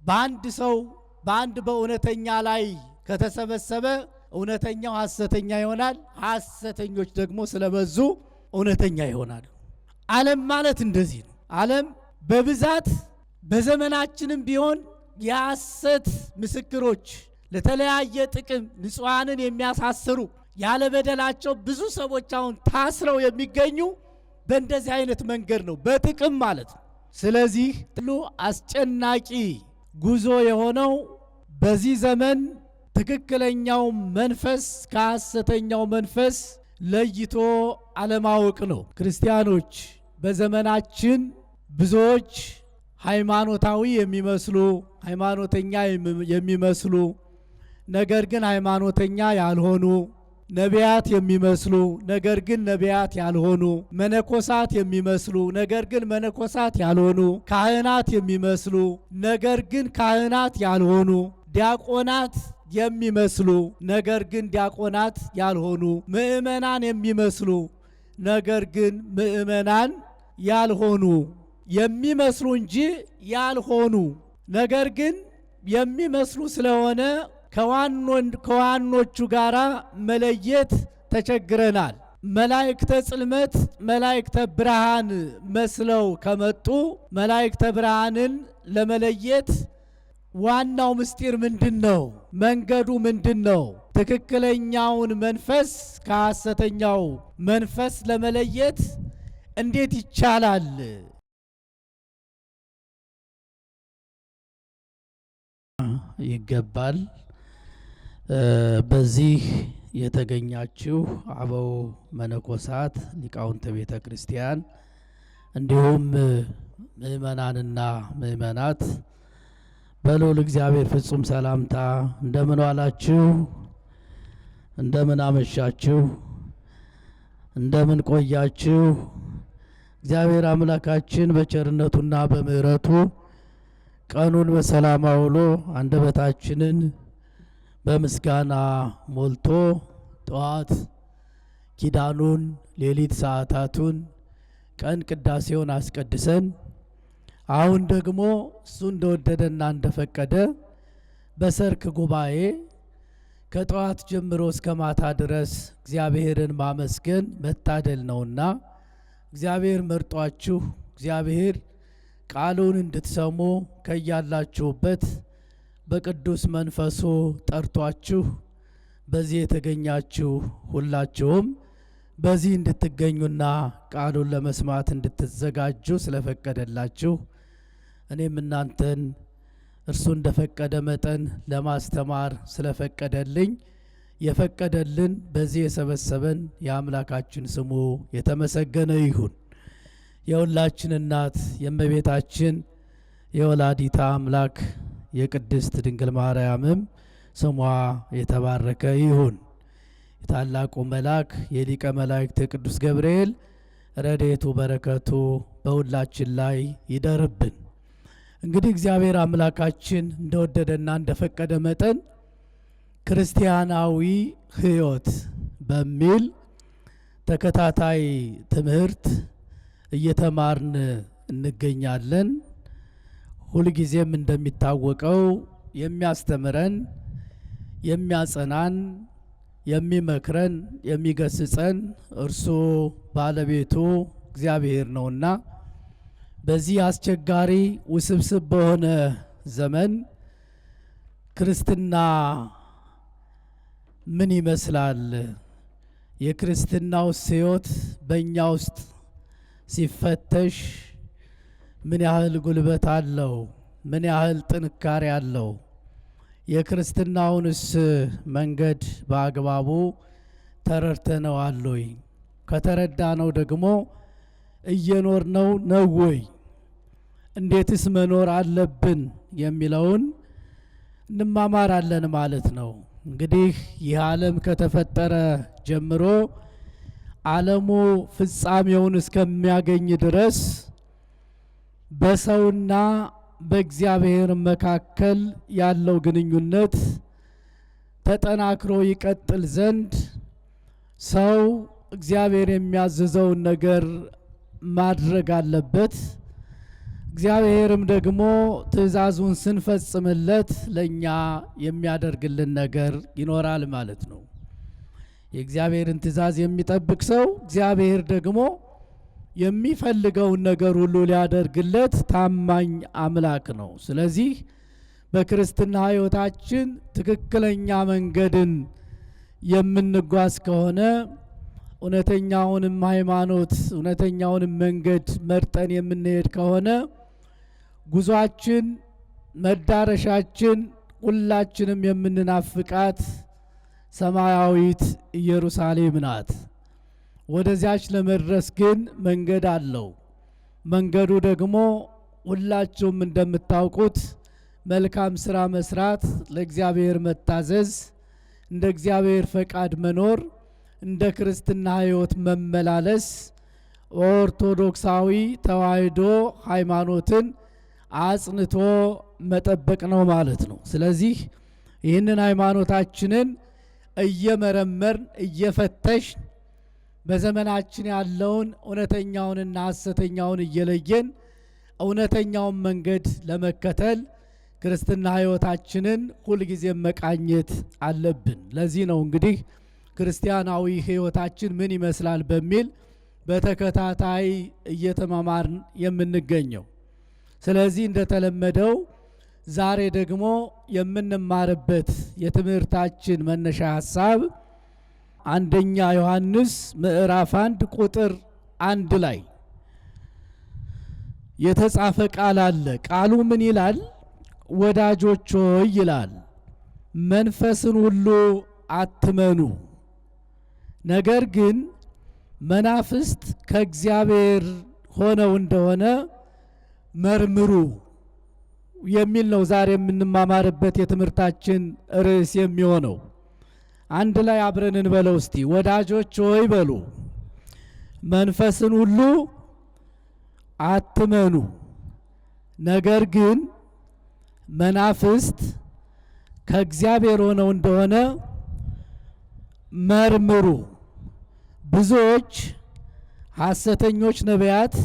በአንድ ሰው በአንድ በእውነተኛ ላይ ከተሰበሰበ እውነተኛው ሐሰተኛ ይሆናል፣ ሐሰተኞች ደግሞ ስለበዙ እውነተኛ ይሆናል። ዓለም ማለት እንደዚህ ነው። ዓለም በብዛት በዘመናችንም ቢሆን የሐሰት ምስክሮች ለተለያየ ጥቅም ንጹሃንን የሚያሳስሩ ያለ በደላቸው ብዙ ሰዎች አሁን ታስረው የሚገኙ በእንደዚህ አይነት መንገድ ነው፣ በጥቅም ማለት ነው። ስለዚህ ሁሉ አስጨናቂ ጉዞ የሆነው በዚህ ዘመን ትክክለኛው መንፈስ ከሐሰተኛው መንፈስ ለይቶ አለማወቅ ነው። ክርስቲያኖች በዘመናችን ብዙዎች ሃይማኖታዊ የሚመስሉ ሃይማኖተኛ የሚመስሉ ነገር ግን ሃይማኖተኛ ያልሆኑ፣ ነቢያት የሚመስሉ ነገር ግን ነቢያት ያልሆኑ፣ መነኮሳት የሚመስሉ ነገር ግን መነኮሳት ያልሆኑ፣ ካህናት የሚመስሉ ነገር ግን ካህናት ያልሆኑ፣ ዲያቆናት የሚመስሉ ነገር ግን ዲያቆናት ያልሆኑ፣ ምእመናን የሚመስሉ ነገር ግን ምእመናን ያልሆኑ፣ የሚመስሉ እንጂ ያልሆኑ ነገር ግን የሚመስሉ ስለሆነ ከዋኖቹ ጋራ መለየት ተቸግረናል። መላእክተ ጽልመት መላእክተ ብርሃን መስለው ከመጡ መላእክተ ብርሃንን ለመለየት ዋናው ምስጢር ምንድነው? መንገዱ ምንድነው? ትክክለኛውን መንፈስ ከሐሰተኛው መንፈስ ለመለየት እንዴት ይቻላል? ይገባል። በዚህ የተገኛችሁ አበው መነኮሳት፣ ሊቃውንተ ቤተ ክርስቲያን እንዲሁም ምእመናንና ምእመናት በልዑል እግዚአብሔር ፍጹም ሰላምታ እንደምን ዋላችሁ? እንደምን አመሻችሁ? እንደምን ቆያችሁ? እግዚአብሔር አምላካችን በቸርነቱና በምሕረቱ ቀኑን በሰላም አውሎ አንደበታችንን በምስጋና ሞልቶ ጠዋት ኪዳኑን፣ ሌሊት ሰዓታቱን፣ ቀን ቅዳሴውን አስቀድሰን አሁን ደግሞ እሱ እንደወደደና እንደፈቀደ በሰርክ ጉባኤ ከጠዋት ጀምሮ እስከ ማታ ድረስ እግዚአብሔርን ማመስገን መታደል ነውና እግዚአብሔር መርጧችሁ እግዚአብሔር ቃሉን እንድትሰሙ ከያላችሁበት በቅዱስ መንፈሱ ጠርቷችሁ በዚህ የተገኛችሁ ሁላችሁም በዚህ እንድትገኙና ቃሉን ለመስማት እንድትዘጋጁ ስለፈቀደላችሁ እኔም እናንተን እርሱ እንደፈቀደ መጠን ለማስተማር ስለፈቀደልኝ የፈቀደልን በዚህ የሰበሰበን የአምላካችን ስሙ የተመሰገነ ይሁን። የሁላችን እናት የእመቤታችን የወላዲታ አምላክ የቅድስት ድንግል ማርያምም ስሟ የተባረከ ይሁን። የታላቁ መልአክ የሊቀ መላእክት የቅዱስ ገብርኤል ረድኤቱ በረከቱ በሁላችን ላይ ይደርብን። እንግዲህ እግዚአብሔር አምላካችን እንደወደደና እንደፈቀደ መጠን ክርስቲያናዊ ሕይወት በሚል ተከታታይ ትምህርት እየተማርን እንገኛለን። ሁልጊዜም እንደሚታወቀው የሚያስተምረን፣ የሚያጸናን፣ የሚመክረን፣ የሚገስጸን እርሱ ባለቤቱ እግዚአብሔር ነውና በዚህ አስቸጋሪ ውስብስብ በሆነ ዘመን ክርስትና ምን ይመስላል? የክርስትናው ሕይወት በእኛ ውስጥ ሲፈተሽ ምን ያህል ጉልበት አለው? ምን ያህል ጥንካሬ አለው? የክርስትናውንስ መንገድ በአግባቡ ተረድተነዋል ወይ? ከተረዳነው ደግሞ እየኖርነው ነው ወይ? እንዴትስ መኖር አለብን የሚለውን እንማማራለን ማለት ነው። እንግዲህ ይህ ዓለም ከተፈጠረ ጀምሮ ዓለሙ ፍጻሜውን እስከሚያገኝ ድረስ በሰውና በእግዚአብሔር መካከል ያለው ግንኙነት ተጠናክሮ ይቀጥል ዘንድ ሰው እግዚአብሔር የሚያዝዘውን ነገር ማድረግ አለበት። እግዚአብሔርም ደግሞ ትእዛዙን ስንፈጽምለት ለኛ የሚያደርግልን ነገር ይኖራል ማለት ነው። የእግዚአብሔርን ትእዛዝ የሚጠብቅ ሰው እግዚአብሔር ደግሞ የሚፈልገውን ነገር ሁሉ ሊያደርግለት ታማኝ አምላክ ነው። ስለዚህ በክርስትና ሕይወታችን ትክክለኛ መንገድን የምንጓዝ ከሆነ እውነተኛውንም ሃይማኖት እውነተኛውንም መንገድ መርጠን የምንሄድ ከሆነ ጉዟችን መዳረሻችን ሁላችንም የምንናፍቃት ሰማያዊት ኢየሩሳሌም ናት። ወደዚያች ለመድረስ ግን መንገድ አለው። መንገዱ ደግሞ ሁላችሁም እንደምታውቁት መልካም ስራ መስራት፣ ለእግዚአብሔር መታዘዝ፣ እንደ እግዚአብሔር ፈቃድ መኖር፣ እንደ ክርስትና ሕይወት መመላለስ፣ ኦርቶዶክሳዊ ተዋሕዶ ሃይማኖትን አጽንቶ መጠበቅ ነው ማለት ነው። ስለዚህ ይህንን ሃይማኖታችንን እየመረመርን እየፈተሽ በዘመናችን ያለውን እውነተኛውንና ሐሰተኛውን እየለየን እውነተኛውን መንገድ ለመከተል ክርስትና ሕይወታችንን ሁልጊዜ መቃኘት አለብን። ለዚህ ነው እንግዲህ ክርስቲያናዊ ሕይወታችን ምን ይመስላል በሚል በተከታታይ እየተማማርን የምንገኘው። ስለዚህ እንደተለመደው ዛሬ ደግሞ የምንማርበት የትምህርታችን መነሻ ሐሳብ አንደኛ ዮሐንስ ምዕራፍ 1 ቁጥር 1 ላይ የተጻፈ ቃል አለ። ቃሉ ምን ይላል? ወዳጆች ሆይ ይላል፣ መንፈስን ሁሉ አትመኑ፣ ነገር ግን መናፍስት ከእግዚአብሔር ሆነው እንደሆነ መርምሩ የሚል ነው ዛሬ የምንማማርበት የትምህርታችን ርዕስ የሚሆነው። አንድ ላይ አብረን እንበለው እስቲ። ወዳጆች ሆይ በሉ፣ መንፈስን ሁሉ አትመኑ፣ ነገር ግን መናፍስት ከእግዚአብሔር ሆነው እንደሆነ መርምሩ። ብዙዎች ሐሰተኞች ነቢያት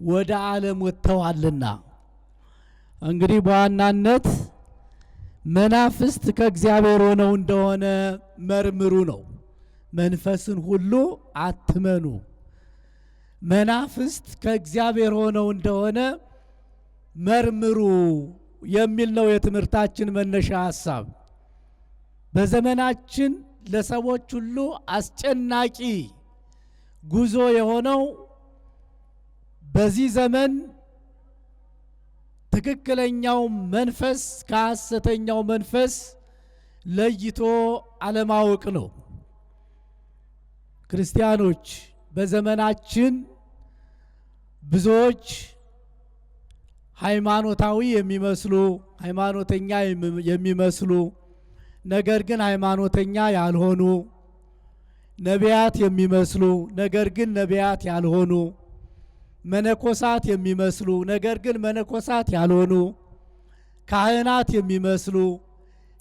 ወደ ዓለም ወጥተዋልና። እንግዲህ በዋናነት መናፍስት ከእግዚአብሔር ሆነው እንደሆነ መርምሩ ነው። መንፈስን ሁሉ አትመኑ፣ መናፍስት ከእግዚአብሔር ሆነው እንደሆነ መርምሩ የሚል ነው የትምህርታችን መነሻ ሐሳብ። በዘመናችን ለሰዎች ሁሉ አስጨናቂ ጉዞ የሆነው በዚህ ዘመን ትክክለኛው መንፈስ ከሐሰተኛው መንፈስ ለይቶ አለማወቅ ነው። ክርስቲያኖች በዘመናችን ብዙዎች ሃይማኖታዊ የሚመስሉ ሃይማኖተኛ የሚመስሉ ነገር ግን ሃይማኖተኛ ያልሆኑ፣ ነቢያት የሚመስሉ ነገር ግን ነቢያት ያልሆኑ፣ መነኮሳት የሚመስሉ ነገር ግን መነኮሳት ያልሆኑ፣ ካህናት የሚመስሉ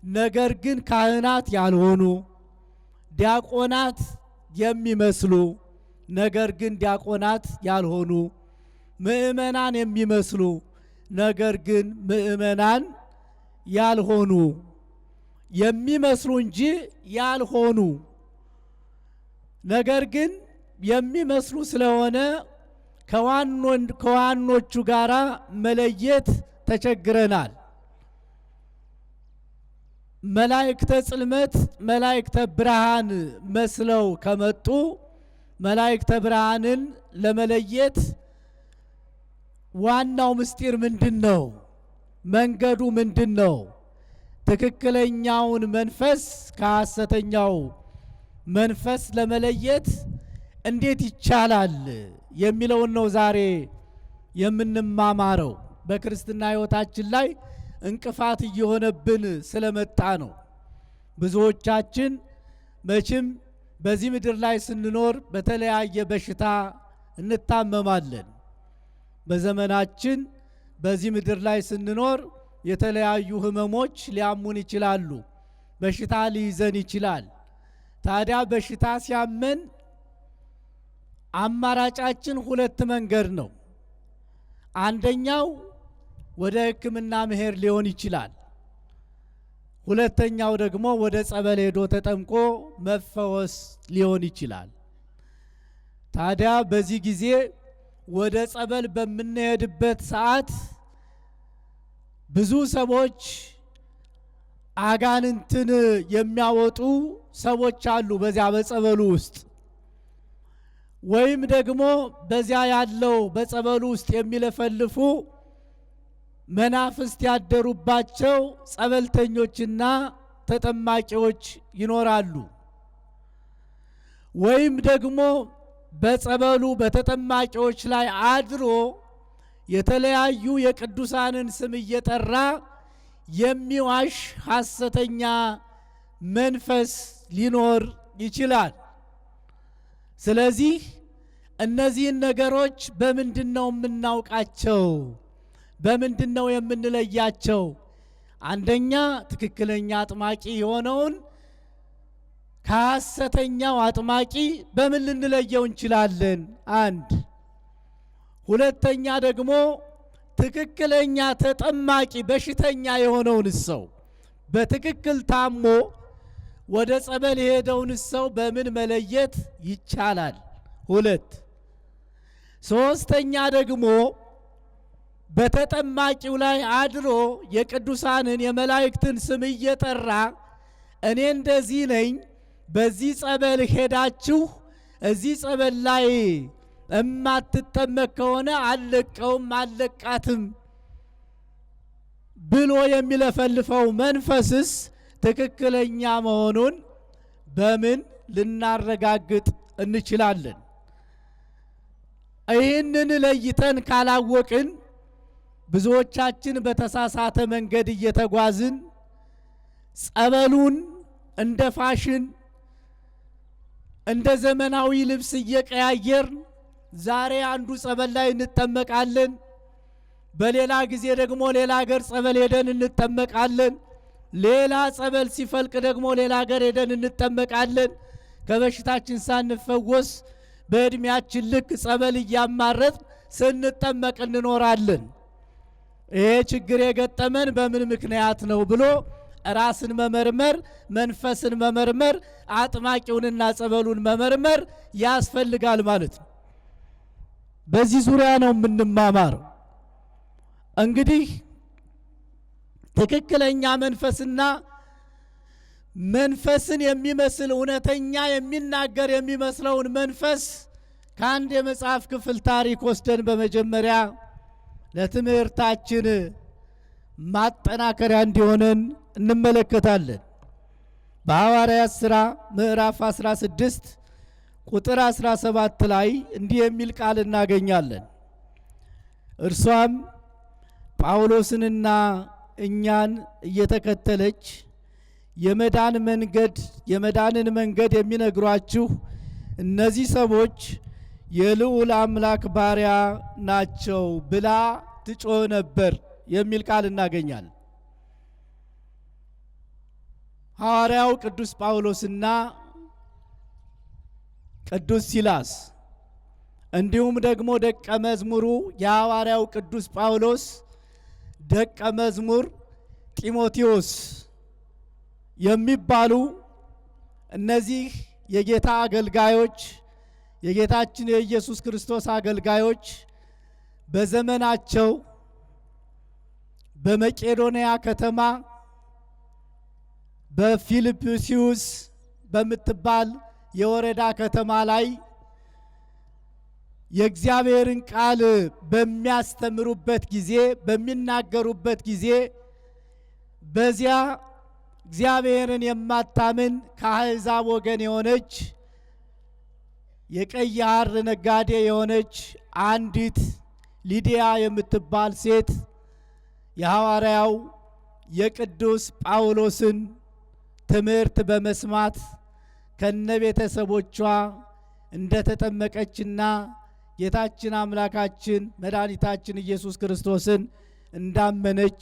ነገር ግን ካህናት ያልሆኑ፣ ዲያቆናት የሚመስሉ ነገር ግን ዲያቆናት ያልሆኑ፣ ምእመናን የሚመስሉ ነገር ግን ምእመናን ያልሆኑ፣ የሚመስሉ እንጂ ያልሆኑ ነገር ግን የሚመስሉ ስለሆነ ከዋኖቹ ጋራ መለየት ተቸግረናል። መላእክተ ጽልመት መላእክተ ብርሃን መስለው ከመጡ መላእክተ ብርሃንን ለመለየት ዋናው ምስጢር ምንድነው? መንገዱ ምንድነው? ትክክለኛውን መንፈስ ከሐሰተኛው መንፈስ ለመለየት እንዴት ይቻላል የሚለውን ነው ዛሬ የምንማማረው። በክርስትና ሕይወታችን ላይ እንቅፋት እየሆነብን ስለመጣ ነው። ብዙዎቻችን መቼም በዚህ ምድር ላይ ስንኖር በተለያየ በሽታ እንታመማለን። በዘመናችን በዚህ ምድር ላይ ስንኖር የተለያዩ ህመሞች ሊያሙን ይችላሉ። በሽታ ሊይዘን ይችላል። ታዲያ በሽታ ሲያመን አማራጫችን ሁለት መንገድ ነው። አንደኛው ወደ ሕክምና መሄድ ሊሆን ይችላል። ሁለተኛው ደግሞ ወደ ጸበል ሄዶ ተጠምቆ መፈወስ ሊሆን ይችላል። ታዲያ በዚህ ጊዜ ወደ ጸበል በምንሄድበት ሰዓት ብዙ ሰዎች አጋንንትን የሚያወጡ ሰዎች አሉ በዚያ በጸበሉ ውስጥ። ወይም ደግሞ በዚያ ያለው በጸበሉ ውስጥ የሚለፈልፉ መናፍስት ያደሩባቸው ጸበልተኞችና ተጠማቂዎች ይኖራሉ። ወይም ደግሞ በጸበሉ በተጠማቂዎች ላይ አድሮ የተለያዩ የቅዱሳንን ስም እየጠራ የሚዋሽ ሐሰተኛ መንፈስ ሊኖር ይችላል። ስለዚህ እነዚህን ነገሮች በምንድነው የምናውቃቸው? በምንድነው የምንለያቸው? አንደኛ ትክክለኛ አጥማቂ የሆነውን ከሐሰተኛው አጥማቂ በምን ልንለየው እንችላለን? አንድ። ሁለተኛ ደግሞ ትክክለኛ ተጠማቂ በሽተኛ የሆነውን ሰው በትክክል ታሞ ወደ ጸበል የሄደውን ሰው በምን መለየት ይቻላል? ሁለት። ሶስተኛ ደግሞ በተጠማቂው ላይ አድሮ የቅዱሳንን የመላእክትን ስም እየጠራ እኔ እንደዚህ ነኝ፣ በዚህ ጸበል ሄዳችሁ እዚህ ጸበል ላይ እማትጠመቅ ከሆነ አለቀውም አለቃትም ብሎ የሚለፈልፈው መንፈስስ ትክክለኛ መሆኑን በምን ልናረጋግጥ እንችላለን? ይህንን ለይተን ካላወቅን ብዙዎቻችን በተሳሳተ መንገድ እየተጓዝን ጸበሉን እንደ ፋሽን እንደ ዘመናዊ ልብስ እየቀያየርን ዛሬ አንዱ ጸበል ላይ እንጠመቃለን፣ በሌላ ጊዜ ደግሞ ሌላ ሀገር ጸበል ሄደን እንጠመቃለን፣ ሌላ ጸበል ሲፈልቅ ደግሞ ሌላ ሀገር ሄደን እንጠመቃለን። ከበሽታችን ሳንፈወስ በእድሜያችን ልክ ጸበል እያማረጥ ስንጠመቅ እንኖራለን። ይሄ ችግር የገጠመን በምን ምክንያት ነው ብሎ ራስን መመርመር፣ መንፈስን መመርመር፣ አጥማቂውንና ጸበሉን መመርመር ያስፈልጋል ማለት ነው። በዚህ ዙሪያ ነው የምንማማረው። እንግዲህ ትክክለኛ መንፈስና መንፈስን የሚመስል እውነተኛ የሚናገር የሚመስለውን መንፈስ ከአንድ የመጽሐፍ ክፍል ታሪክ ወስደን በመጀመሪያ ለትምህርታችን ማጠናከሪያ እንዲሆነን እንመለከታለን። በሐዋርያት ሥራ ምዕራፍ 16 ቁጥር 17 ላይ እንዲህ የሚል ቃል እናገኛለን። እርሷም ጳውሎስንና እኛን እየተከተለች የመዳንን መንገድ የሚነግሯችሁ እነዚህ ሰዎች የልዑል አምላክ ባሪያ ናቸው ብላ ትጮህ ነበር የሚል ቃል እናገኛለን። ሐዋርያው ቅዱስ ጳውሎስና ቅዱስ ሲላስ እንዲሁም ደግሞ ደቀ መዝሙሩ የሐዋርያው ቅዱስ ጳውሎስ ደቀ መዝሙር ጢሞቴዎስ የሚባሉ እነዚህ የጌታ አገልጋዮች የጌታችን የኢየሱስ ክርስቶስ አገልጋዮች በዘመናቸው በመቄዶንያ ከተማ በፊልጵስዩስ በምትባል የወረዳ ከተማ ላይ የእግዚአብሔርን ቃል በሚያስተምሩበት ጊዜ በሚናገሩበት ጊዜ በዚያ እግዚአብሔርን የማታምን ከአሕዛብ ወገን የሆነች የቀይ ሐር ነጋዴ የሆነች አንዲት ሊዲያ የምትባል ሴት የሐዋርያው የቅዱስ ጳውሎስን ትምህርት በመስማት ከነቤተሰቦቿ እንደተጠመቀችና ጌታችን አምላካችን መድኃኒታችን ኢየሱስ ክርስቶስን እንዳመነች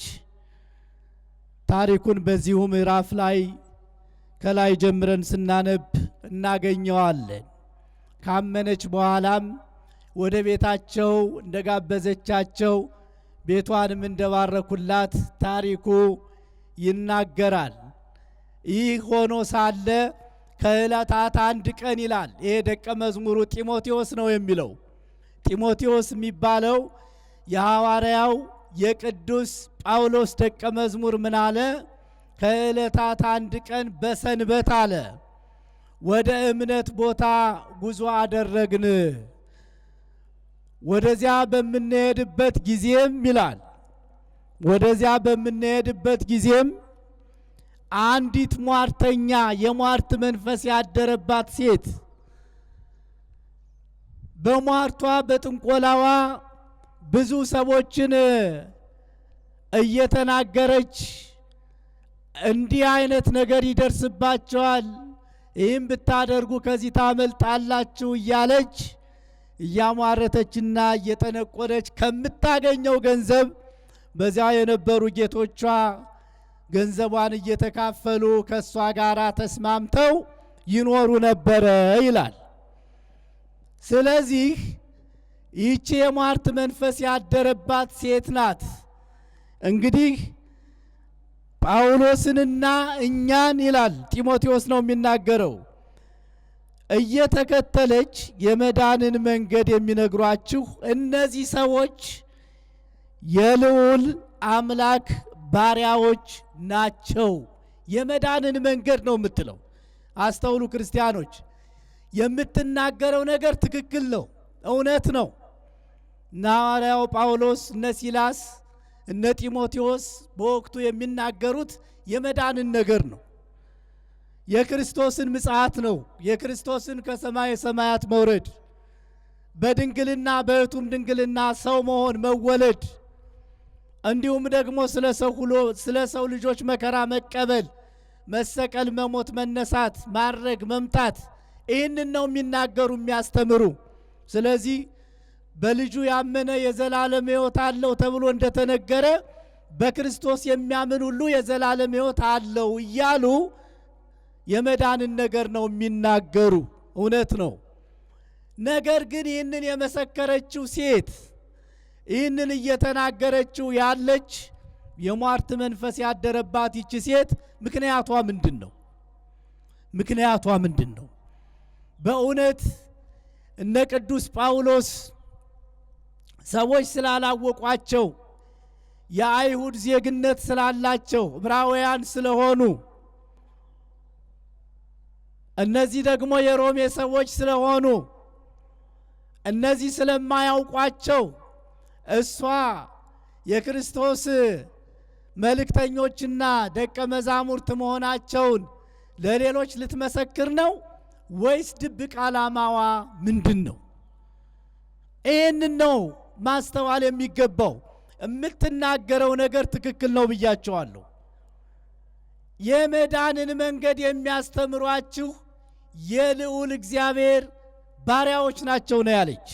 ታሪኩን በዚሁ ምዕራፍ ላይ ከላይ ጀምረን ስናነብ እናገኘዋለን። ካመነች በኋላም ወደ ቤታቸው እንደጋበዘቻቸው ቤቷንም እንደባረኩላት ታሪኩ ይናገራል። ይህ ሆኖ ሳለ ከዕለታት አንድ ቀን ይላል። ይሄ ደቀ መዝሙሩ ጢሞቴዎስ ነው የሚለው። ጢሞቴዎስ የሚባለው የሐዋርያው የቅዱስ ጳውሎስ ደቀ መዝሙር ምን አለ? ከዕለታት አንድ ቀን በሰንበት አለ ወደ እምነት ቦታ ጉዞ አደረግን። ወደዚያ በምንሄድበት ጊዜም ይላል ወደዚያ በምንሄድበት ጊዜም አንዲት ሟርተኛ የሟርት መንፈስ ያደረባት ሴት በሟርቷ በጥንቆላዋ ብዙ ሰዎችን እየተናገረች እንዲህ አይነት ነገር ይደርስባቸዋል፣ ይህም ብታደርጉ ከዚህ ታመልጣላችሁ እያለች እያሟረተችና እየጠነቆለች ከምታገኘው ገንዘብ በዚያ የነበሩ ጌቶቿ ገንዘቧን እየተካፈሉ ከሷ ጋር ተስማምተው ይኖሩ ነበረ ይላል። ስለዚህ ይህች የሟርት መንፈስ ያደረባት ሴት ናት። እንግዲህ ጳውሎስንና እኛን ይላል ጢሞቴዎስ ነው የሚናገረው እየተከተለች የመዳንን መንገድ የሚነግሯችሁ እነዚህ ሰዎች የልዑል አምላክ ባሪያዎች ናቸው። የመዳንን መንገድ ነው የምትለው። አስተውሉ ክርስቲያኖች፣ የምትናገረው ነገር ትክክል ነው፣ እውነት ነው። እነ ሐዋርያው ጳውሎስ እነ ሲላስ እነ ጢሞቴዎስ በወቅቱ የሚናገሩት የመዳንን ነገር ነው። የክርስቶስን ምጽአት ነው። የክርስቶስን ከሰማየ ሰማያት መውረድ፣ በድንግልና በእቱም ድንግልና ሰው መሆን መወለድ፣ እንዲሁም ደግሞ ስለ ሰው ልጆች መከራ መቀበል፣ መሰቀል፣ መሞት፣ መነሳት፣ ማድረግ፣ መምጣት፣ ይህንን ነው የሚናገሩ የሚያስተምሩ። ስለዚህ በልጁ ያመነ የዘላለም ሕይወት አለው ተብሎ እንደተነገረ በክርስቶስ የሚያምን ሁሉ የዘላለም ሕይወት አለው እያሉ የመዳንን ነገር ነው የሚናገሩ። እውነት ነው። ነገር ግን ይህንን የመሰከረችው ሴት ይህንን እየተናገረችው ያለች የሟርት መንፈስ ያደረባት ይቺ ሴት ምክንያቷ ምንድን ነው? ምክንያቷ ምንድን ነው? በእውነት እነ ቅዱስ ጳውሎስ ሰዎች ስላላወቋቸው የአይሁድ ዜግነት ስላላቸው ዕብራውያን ስለሆኑ እነዚህ ደግሞ የሮሜ ሰዎች ስለሆኑ እነዚህ ስለማያውቋቸው እሷ የክርስቶስ መልእክተኞችና ደቀ መዛሙርት መሆናቸውን ለሌሎች ልትመሰክር ነው ወይስ ድብቅ ዓላማዋ ምንድን ነው? ይህንን ነው ማስተዋል የሚገባው። የምትናገረው ነገር ትክክል ነው ብያቸዋለሁ። የመዳንን መንገድ የሚያስተምሯችሁ የልዑል እግዚአብሔር ባሪያዎች ናቸው ነው ያለች።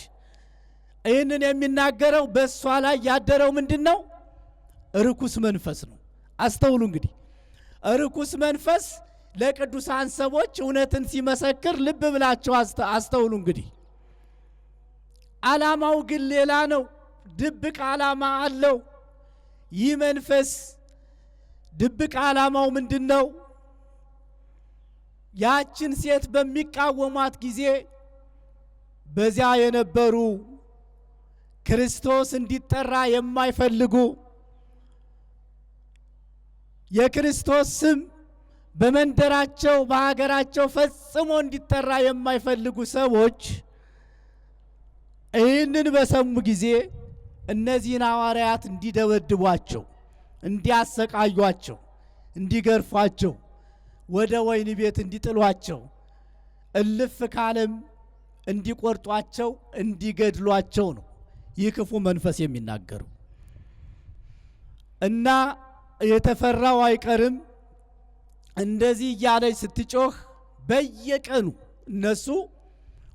ይህንን የሚናገረው በእሷ ላይ ያደረው ምንድን ነው? ርኩስ መንፈስ ነው። አስተውሉ እንግዲህ ርኩስ መንፈስ ለቅዱሳን ሰዎች እውነትን ሲመሰክር ልብ ብላቸው አስተውሉ እንግዲህ። ዓላማው ግን ሌላ ነው። ድብቅ ዓላማ አለው። ይህ መንፈስ ድብቅ ዓላማው ምንድን ነው? ያችን ሴት በሚቃወሟት ጊዜ በዚያ የነበሩ ክርስቶስ እንዲጠራ የማይፈልጉ የክርስቶስ ስም በመንደራቸው በሀገራቸው ፈጽሞ እንዲጠራ የማይፈልጉ ሰዎች ይህንን በሰሙ ጊዜ እነዚህን ሐዋርያት እንዲደበድቧቸው፣ እንዲያሰቃዩአቸው፣ እንዲገርፏቸው፣ ወደ ወህኒ ቤት እንዲጥሏቸው፣ እልፍ ካለም እንዲቆርጧቸው፣ እንዲገድሏቸው ነው ይህ ክፉ መንፈስ የሚናገሩ እና የተፈራው አይቀርም። እንደዚህ እያለች ስትጮህ በየቀኑ እነሱ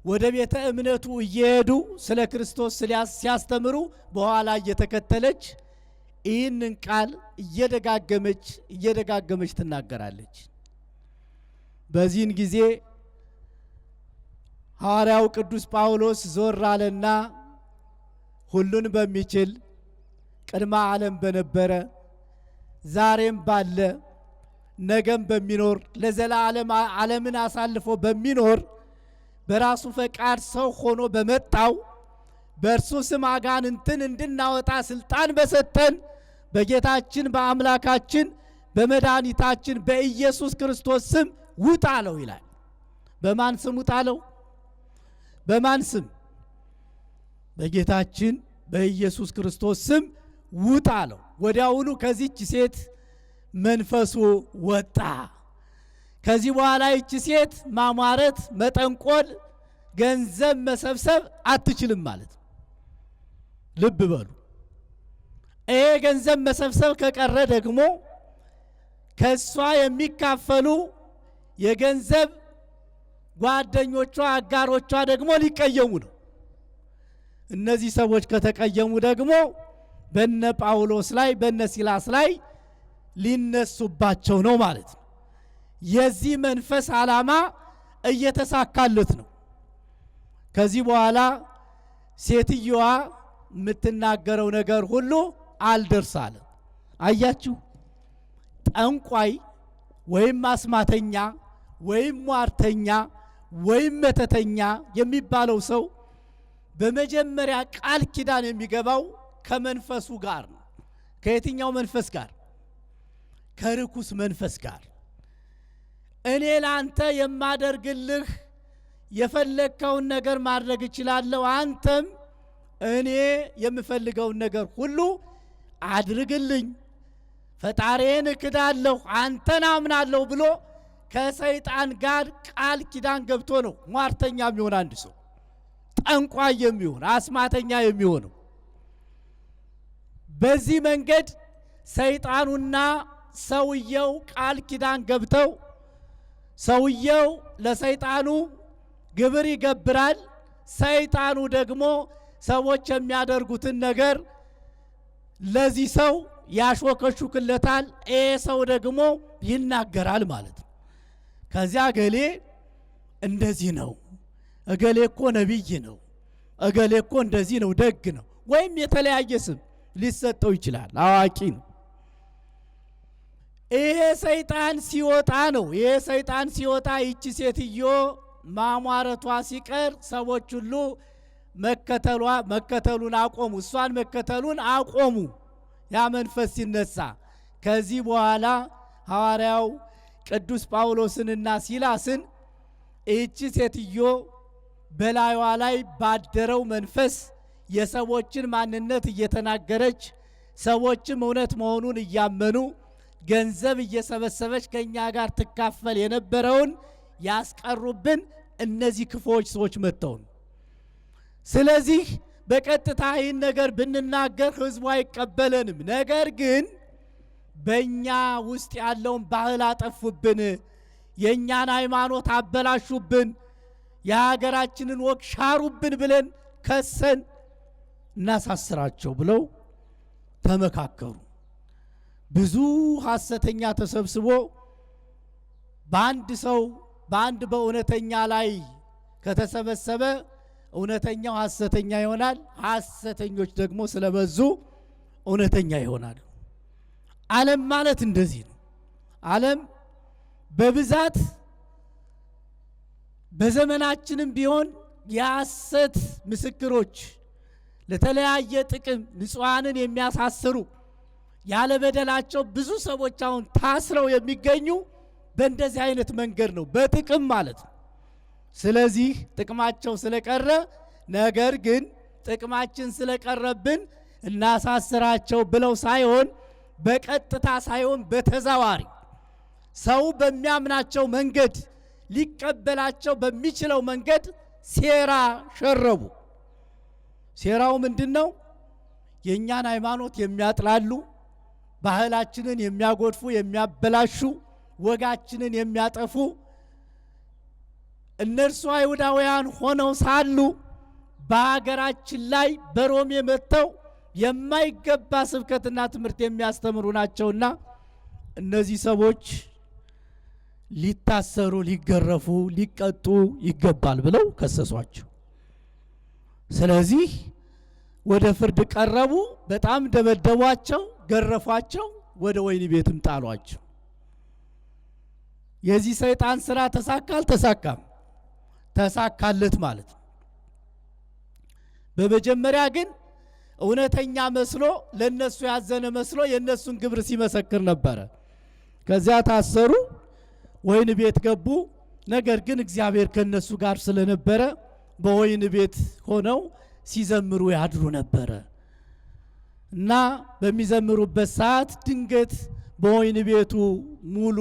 ወደ ቤተ እምነቱ እየሄዱ ስለ ክርስቶስ ሲያስተምሩ በኋላ እየተከተለች ይህንን ቃል እየደጋገመች ትናገራለች። በዚህን ጊዜ ሐዋርያው ቅዱስ ጳውሎስ ዞር አለና ሁሉን በሚችል ቅድመ ዓለም በነበረ ዛሬም ባለ ነገም በሚኖር ለዘላለም ዓለምን አሳልፎ በሚኖር በራሱ ፈቃድ ሰው ሆኖ በመጣው በእርሱ ስም አጋንንትን እንድናወጣ ስልጣን በሰጠን በጌታችን በአምላካችን በመድኃኒታችን በኢየሱስ ክርስቶስ ስም ውጣ አለው ይላል። በማን ስም ውጣ አለው? በማን ስም? በጌታችን በኢየሱስ ክርስቶስ ስም ውጣ አለው። ወዲያውኑ ከዚች ሴት መንፈሱ ወጣ። ከዚህ በኋላ ይች ሴት ማሟረት፣ መጠንቆል፣ ገንዘብ መሰብሰብ አትችልም ማለት ነው። ልብ በሉ። ይሄ ገንዘብ መሰብሰብ ከቀረ ደግሞ ከሷ የሚካፈሉ የገንዘብ ጓደኞቿ አጋሮቿ ደግሞ ሊቀየሙ ነው። እነዚህ ሰዎች ከተቀየሙ ደግሞ በነ ጳውሎስ ላይ በነ ሲላስ ላይ ሊነሱባቸው ነው ማለት ነው። የዚህ መንፈስ ዓላማ እየተሳካለት ነው። ከዚህ በኋላ ሴትየዋ የምትናገረው ነገር ሁሉ አልደርሳለ። አያችሁ፣ ጠንቋይ ወይም አስማተኛ ወይም ሟርተኛ ወይም መተተኛ የሚባለው ሰው በመጀመሪያ ቃል ኪዳን የሚገባው ከመንፈሱ ጋር ነው። ከየትኛው መንፈስ ጋር? ከርኩስ መንፈስ ጋር። እኔ ላንተ የማደርግልህ የፈለግከውን ነገር ማድረግ እችላለሁ፣ አንተም እኔ የምፈልገውን ነገር ሁሉ አድርግልኝ፣ ፈጣሪዬን እክዳለሁ፣ አንተን አምናለሁ ብሎ ከሰይጣን ጋር ቃል ኪዳን ገብቶ ነው ሟርተኛ የሚሆን አንድ ሰው፣ ጠንቋይ የሚሆን አስማተኛ የሚሆነው። በዚህ መንገድ ሰይጣኑና ሰውየው ቃል ኪዳን ገብተው ሰውየው ለሰይጣኑ ግብር ይገብራል፣ ሰይጣኑ ደግሞ ሰዎች የሚያደርጉትን ነገር ለዚህ ሰው ያሾከሹክለታል። ይሄ ሰው ደግሞ ይናገራል ማለት ነው። ከዚያ እገሌ እንደዚህ ነው፣ እገሌ እኮ ነቢይ ነው፣ እገሌ እኮ እንደዚህ ነው፣ ደግ ነው፣ ወይም የተለያየ ስም ሊሰጠው ይችላል። አዋቂ ነው። ይሄ ሰይጣን ሲወጣ ነው። ይሄ ሰይጣን ሲወጣ ይቺ ሴትዮ ማሟረቷ ሲቀር ሰዎች ሁሉ መከተሉን አቆሙ። እሷን መከተሉን አቆሙ። ያ መንፈስ ሲነሳ ከዚህ በኋላ ሐዋርያው ቅዱስ ጳውሎስንና ሲላስን ይቺ ሴትዮ በላይዋ ላይ ባደረው መንፈስ የሰዎችን ማንነት እየተናገረች ሰዎችም እውነት መሆኑን እያመኑ ገንዘብ እየሰበሰበች ከኛ ጋር ትካፈል የነበረውን ያስቀሩብን እነዚህ ክፉዎች ሰዎች መጥተው ነው። ስለዚህ በቀጥታ ይህን ነገር ብንናገር ህዝቡ አይቀበለንም። ነገር ግን በእኛ ውስጥ ያለውን ባህል አጠፉብን፣ የእኛን ሃይማኖት አበላሹብን፣ የሀገራችንን ወግ ሻሩብን ብለን ከሰን እናሳስራቸው ብለው ተመካከሩ። ብዙ ሐሰተኛ ተሰብስቦ በአንድ ሰው በአንድ በእውነተኛ ላይ ከተሰበሰበ እውነተኛው ሐሰተኛ ይሆናል። ሐሰተኞች ደግሞ ስለበዙ እውነተኛ ይሆናሉ። ዓለም ማለት እንደዚህ ነው። ዓለም በብዛት በዘመናችንም ቢሆን የሐሰት ምስክሮች ለተለያየ ጥቅም ንጹሐንን የሚያሳስሩ ያለ በደላቸው ብዙ ሰዎች አሁን ታስረው የሚገኙ በእንደዚህ አይነት መንገድ ነው፣ በጥቅም ማለት ነው። ስለዚህ ጥቅማቸው ስለቀረ፣ ነገር ግን ጥቅማችን ስለቀረብን እናሳስራቸው ብለው ሳይሆን በቀጥታ ሳይሆን በተዛዋሪ ሰው በሚያምናቸው መንገድ ሊቀበላቸው በሚችለው መንገድ ሴራ ሸረቡ። ሴራው ምንድነው? የእኛን ሃይማኖት የሚያጥላሉ፣ ባህላችንን የሚያጎድፉ የሚያበላሹ፣ ወጋችንን የሚያጠፉ እነርሱ አይሁዳውያን ሆነው ሳሉ በሀገራችን ላይ በሮሜ መጥተው የማይገባ ስብከትና ትምህርት የሚያስተምሩ ናቸውና እነዚህ ሰዎች ሊታሰሩ፣ ሊገረፉ፣ ሊቀጡ ይገባል ብለው ከሰሷቸው። ስለዚህ ወደ ፍርድ ቀረቡ። በጣም ደበደቧቸው፣ ገረፏቸው፣ ወደ ወህኒ ቤትም ጣሏቸው። የዚህ ሰይጣን ስራ ተሳካ አልተሳካም? ተሳካለት ማለት ነው። በመጀመሪያ ግን እውነተኛ መስሎ ለነሱ ያዘነ መስሎ የነሱን ግብር ሲመሰክር ነበረ። ከዚያ ታሰሩ፣ ወህኒ ቤት ገቡ። ነገር ግን እግዚአብሔር ከነሱ ጋር ስለነበረ በወህኒ ቤት ሆነው ሲዘምሩ ያድሩ ነበረ እና በሚዘምሩበት ሰዓት ድንገት በወህኒ ቤቱ ሙሉ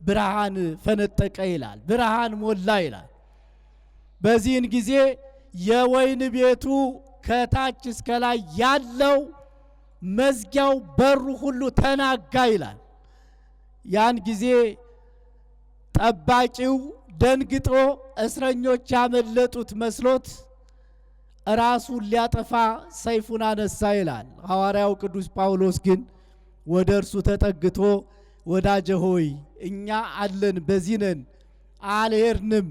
ብርሃን ፈነጠቀ ይላል። ብርሃን ሞላ ይላል። በዚህን ጊዜ የወህኒ ቤቱ ከታች እስከ ላይ ያለው መዝጊያው በሩ ሁሉ ተናጋ ይላል። ያን ጊዜ ጠባቂው ደንግጦ እስረኞች ያመለጡት መስሎት ራሱን ሊያጠፋ ሰይፉን አነሳ ይላል። ሐዋርያው ቅዱስ ጳውሎስ ግን ወደ እርሱ ተጠግቶ ወዳጄ ሆይ እኛ አለን፣ በዚህ ነን፣ አልሄድንም፣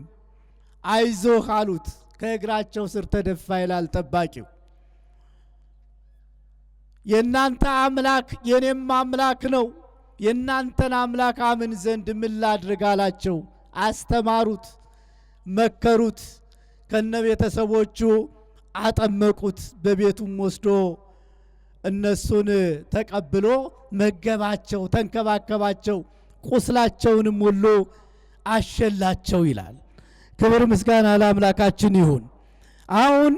አይዞህ አሉት። ከእግራቸው ስር ተደፋ ይላል ጠባቂው። የእናንተ አምላክ የኔም አምላክ ነው፣ የእናንተን አምላክ አምን ዘንድ ምን ላድርግ አላቸው። አስተማሩት፣ መከሩት፣ ከነ ቤተሰቦቹ አጠመቁት። በቤቱም ወስዶ እነሱን ተቀብሎ መገባቸው፣ ተንከባከባቸው፣ ቁስላቸውንም ሁሉ አሸላቸው ይላል። ክብር ምስጋና ለአምላካችን ይሁን። አሁን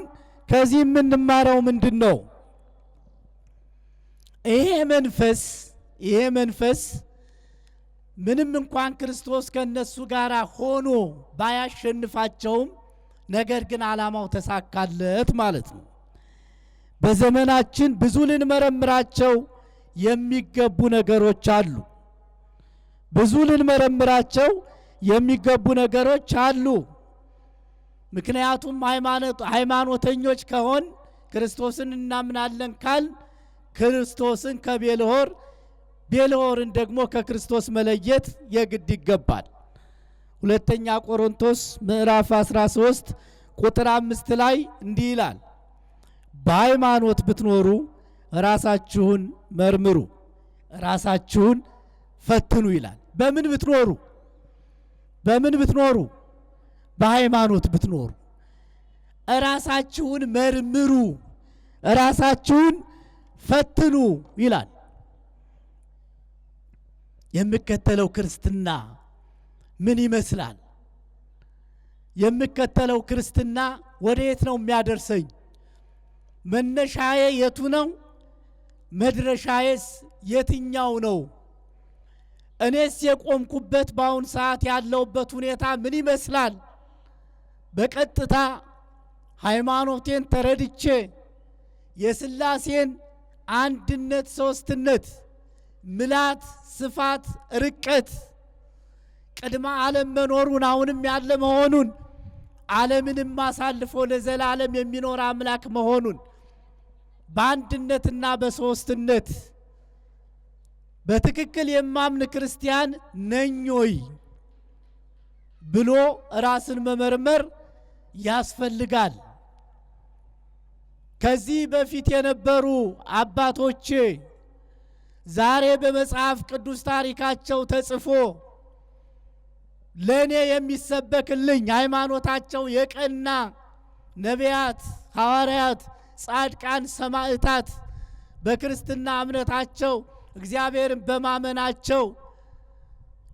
ከዚህ የምንማረው ምንድን ነው? ይሄ መንፈስ ምንም እንኳን ክርስቶስ ከነሱ ጋር ሆኖ ባያሸንፋቸውም ነገር ግን ዓላማው ተሳካለት ማለት ነው። በዘመናችን ብዙ ልንመረምራቸው የሚገቡ ነገሮች አሉ። ብዙ ልንመረምራቸው የሚገቡ ነገሮች አሉ። ምክንያቱም ሃይማኖተኞች ከሆን ክርስቶስን እናምናለን ካል ክርስቶስን ከቤልሆር ቤልሆርን ደግሞ ከክርስቶስ መለየት የግድ ይገባል። ሁለተኛ ቆሮንቶስ ምዕራፍ 13 ቁጥር 5 ላይ እንዲህ ይላል፣ በሃይማኖት ብትኖሩ ራሳችሁን መርምሩ፣ ራሳችሁን ፈትኑ ይላል። በምን ብትኖሩ? በሃይማኖት ብትኖሩ ራሳችሁን መርምሩ፣ ራሳችሁን ፈትኑ ይላል። የምከተለው ክርስትና ምን ይመስላል? የምከተለው ክርስትና ወዴት ነው የሚያደርሰኝ? መነሻዬ የቱ ነው? መድረሻዬስ የትኛው ነው? እኔስ የቆምኩበት በአሁን ሰዓት ያለውበት ሁኔታ ምን ይመስላል? በቀጥታ ሃይማኖቴን ተረድቼ የሥላሴን አንድነት፣ ሶስትነት፣ ምላት፣ ስፋት፣ ርቀት፣ ቅድመ ዓለም መኖሩን አሁንም ያለ መሆኑን ዓለምንም አሳልፎ ለዘላለም የሚኖር አምላክ መሆኑን በአንድነትና በሶስትነት በትክክል የማምን ክርስቲያን ነኝ ወይ ብሎ ራስን መመርመር ያስፈልጋል። ከዚህ በፊት የነበሩ አባቶቼ ዛሬ በመጽሐፍ ቅዱስ ታሪካቸው ተጽፎ ለኔ የሚሰበክልኝ ሃይማኖታቸው የቀና ነቢያት፣ ሐዋርያት፣ ጻድቃን፣ ሰማዕታት በክርስትና እምነታቸው እግዚአብሔርን በማመናቸው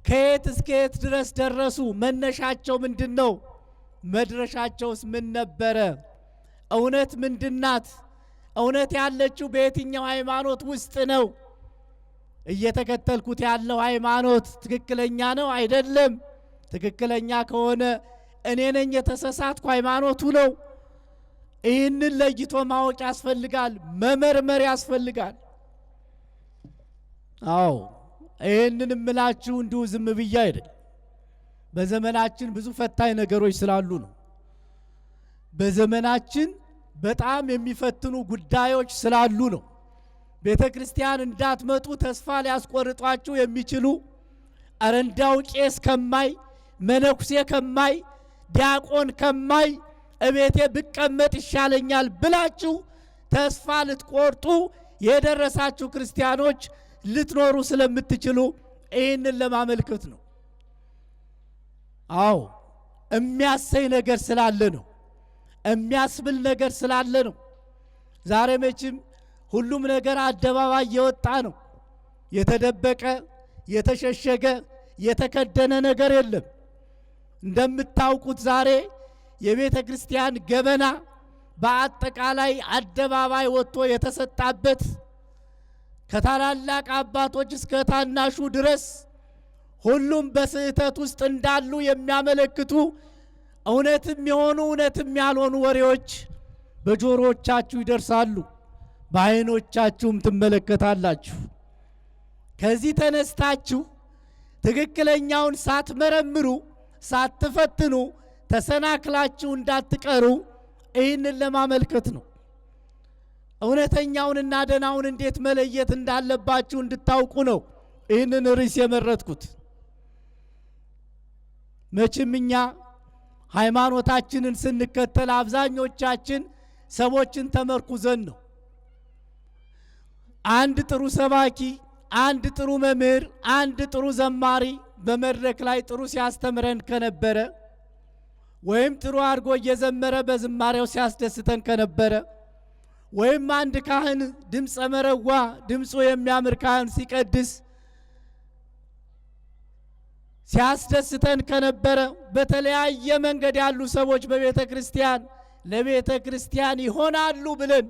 ከየት እስከ የት ድረስ ደረሱ? መነሻቸው ምንድነው? መድረሻቸውስ ምን ነበረ? እውነት ምንድናት? እውነት ያለችው በየትኛው ሃይማኖት ውስጥ ነው? እየተከተልኩት ያለው ሃይማኖት ትክክለኛ ነው አይደለም? ትክክለኛ ከሆነ እኔ ነኝ የተሳሳትኩ ሃይማኖቱ ነው? ይህንን ለይቶ ማወቅ ያስፈልጋል፣ መመርመር ያስፈልጋል። አዎ ይህንን እምላችሁ እንዲሁ ዝም ብዬ አይደል። በዘመናችን ብዙ ፈታኝ ነገሮች ስላሉ ነው። በዘመናችን በጣም የሚፈትኑ ጉዳዮች ስላሉ ነው። ቤተ ክርስቲያን እንዳትመጡ ተስፋ ሊያስቆርጧችሁ የሚችሉ ኧረ እንዳው ቄስ ከማይ፣ መነኩሴ ከማይ፣ ዲያቆን ከማይ እቤቴ ብቀመጥ ይሻለኛል ብላችሁ ተስፋ ልትቆርጡ የደረሳችሁ ክርስቲያኖች ልትኖሩ ስለምትችሉ ይህንን ለማመልከት ነው። አዎ የሚያሰይ ነገር ስላለ ነው። የሚያስብል ነገር ስላለ ነው። ዛሬ መቼም ሁሉም ነገር አደባባይ የወጣ ነው። የተደበቀ የተሸሸገ የተከደነ ነገር የለም። እንደምታውቁት ዛሬ የቤተ ክርስቲያን ገበና በአጠቃላይ አደባባይ ወጥቶ የተሰጣበት ከታላላቅ አባቶች እስከ ታናሹ ድረስ ሁሉም በስህተት ውስጥ እንዳሉ የሚያመለክቱ እውነትም የሆኑ እውነትም ያልሆኑ ወሬዎች በጆሮዎቻችሁ ይደርሳሉ፣ በዓይኖቻችሁም ትመለከታላችሁ። ከዚህ ተነስታችሁ ትክክለኛውን ሳትመረምሩ ሳትፈትኑ ተሰናክላችሁ እንዳትቀሩ ይህንን ለማመልከት ነው። እውነተኛውንና ደናውን እንዴት መለየት እንዳለባችሁ እንድታውቁ ነው ይህንን ርዕስ የመረጥኩት። መቼም እኛ ሃይማኖታችንን ስንከተል አብዛኞቻችን ሰዎችን ተመርኩዘን ነው። አንድ ጥሩ ሰባኪ፣ አንድ ጥሩ መምህር፣ አንድ ጥሩ ዘማሪ በመድረክ ላይ ጥሩ ሲያስተምረን ከነበረ ወይም ጥሩ አድርጎ እየዘመረ በዝማሬው ሲያስደስተን ከነበረ ወይም አንድ ካህን ድምፀ መረዋ ድምፁ የሚያምር ካህን ሲቀድስ ሲያስደስተን ከነበረ በተለያየ መንገድ ያሉ ሰዎች በቤተ ክርስቲያን ለቤተ ክርስቲያን ይሆናሉ ብለን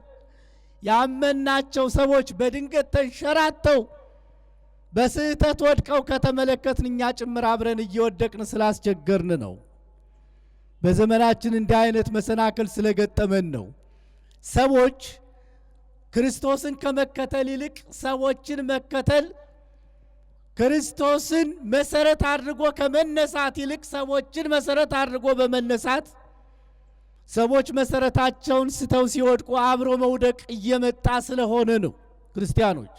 ያመናቸው ሰዎች በድንገት ተንሸራተው በስህተት ወድቀው ከተመለከትን እኛ ጭምር አብረን እየወደቅን ስላስቸገርን ነው። በዘመናችን እንዲህ አይነት መሰናክል ስለገጠመን ነው። ሰዎች ክርስቶስን ከመከተል ይልቅ ሰዎችን መከተል፣ ክርስቶስን መሰረት አድርጎ ከመነሳት ይልቅ ሰዎችን መሰረት አድርጎ በመነሳት ሰዎች መሰረታቸውን ስተው ሲወድቁ አብሮ መውደቅ እየመጣ ስለሆነ ነው። ክርስቲያኖች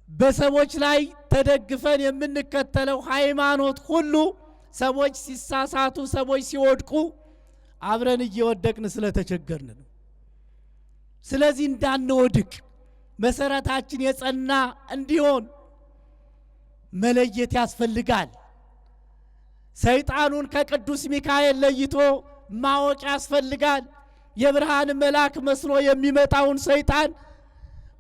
በሰዎች ላይ ተደግፈን የምንከተለው ሃይማኖት ሁሉ ሰዎች ሲሳሳቱ፣ ሰዎች ሲወድቁ አብረን እየወደቅን ስለተቸገርን ነው። ስለዚህ እንዳንወድቅ መሰረታችን የጸና እንዲሆን መለየት ያስፈልጋል። ሰይጣኑን ከቅዱስ ሚካኤል ለይቶ ማወቅ ያስፈልጋል። የብርሃን መልአክ መስሎ የሚመጣውን ሰይጣን፣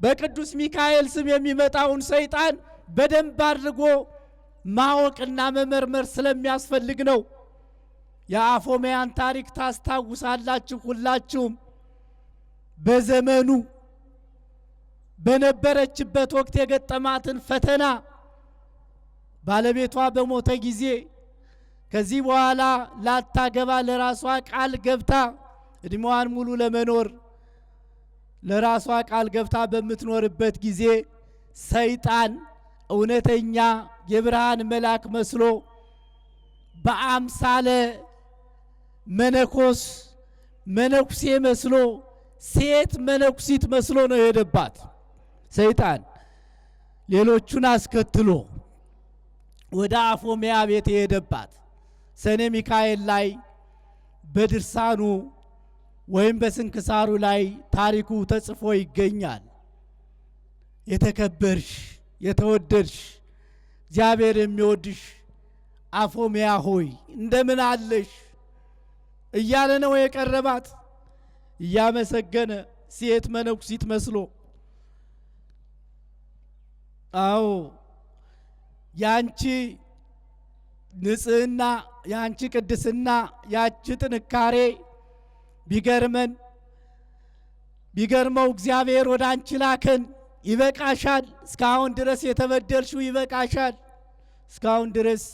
በቅዱስ ሚካኤል ስም የሚመጣውን ሰይጣን በደንብ አድርጎ ማወቅና መመርመር ስለሚያስፈልግ ነው። የአፎሚያን ታሪክ ታስታውሳላችሁ ሁላችሁም። በዘመኑ በነበረችበት ወቅት የገጠማትን ፈተና ባለቤቷ በሞተ ጊዜ ከዚህ በኋላ ላታገባ ለራሷ ቃል ገብታ እድሜዋን ሙሉ ለመኖር ለራሷ ቃል ገብታ በምትኖርበት ጊዜ ሰይጣን እውነተኛ የብርሃን መልአክ መስሎ በአምሳለ መነኩሴ መስሎ ሴት መነኩሲት መስሎ ነው የሄደባት። ሰይጣን ሌሎቹን አስከትሎ ወደ አፎሚያ ቤት የሄደባት ሰኔ ሚካኤል ላይ በድርሳኑ ወይም በስንክሳሩ ላይ ታሪኩ ተጽፎ ይገኛል። የተከበርሽ የተወደድሽ እግዚአብሔር የሚወድሽ አፎሚያ ሆይ እንደምን አለሽ እያለ ነው የቀረባት። እያመሰገነ ሴት መነኩሲት መስሎ። አዎ ያንቺ ንጽህና፣ ያንቺ ቅድስና፣ ያንቺ ጥንካሬ ቢገርመው እግዚአብሔር ወደ አንቺ ላከን። ይበቃሻል። እስካሁን ድረስ የተበደልሽው ይበቃሻል። እስካሁን ድረስ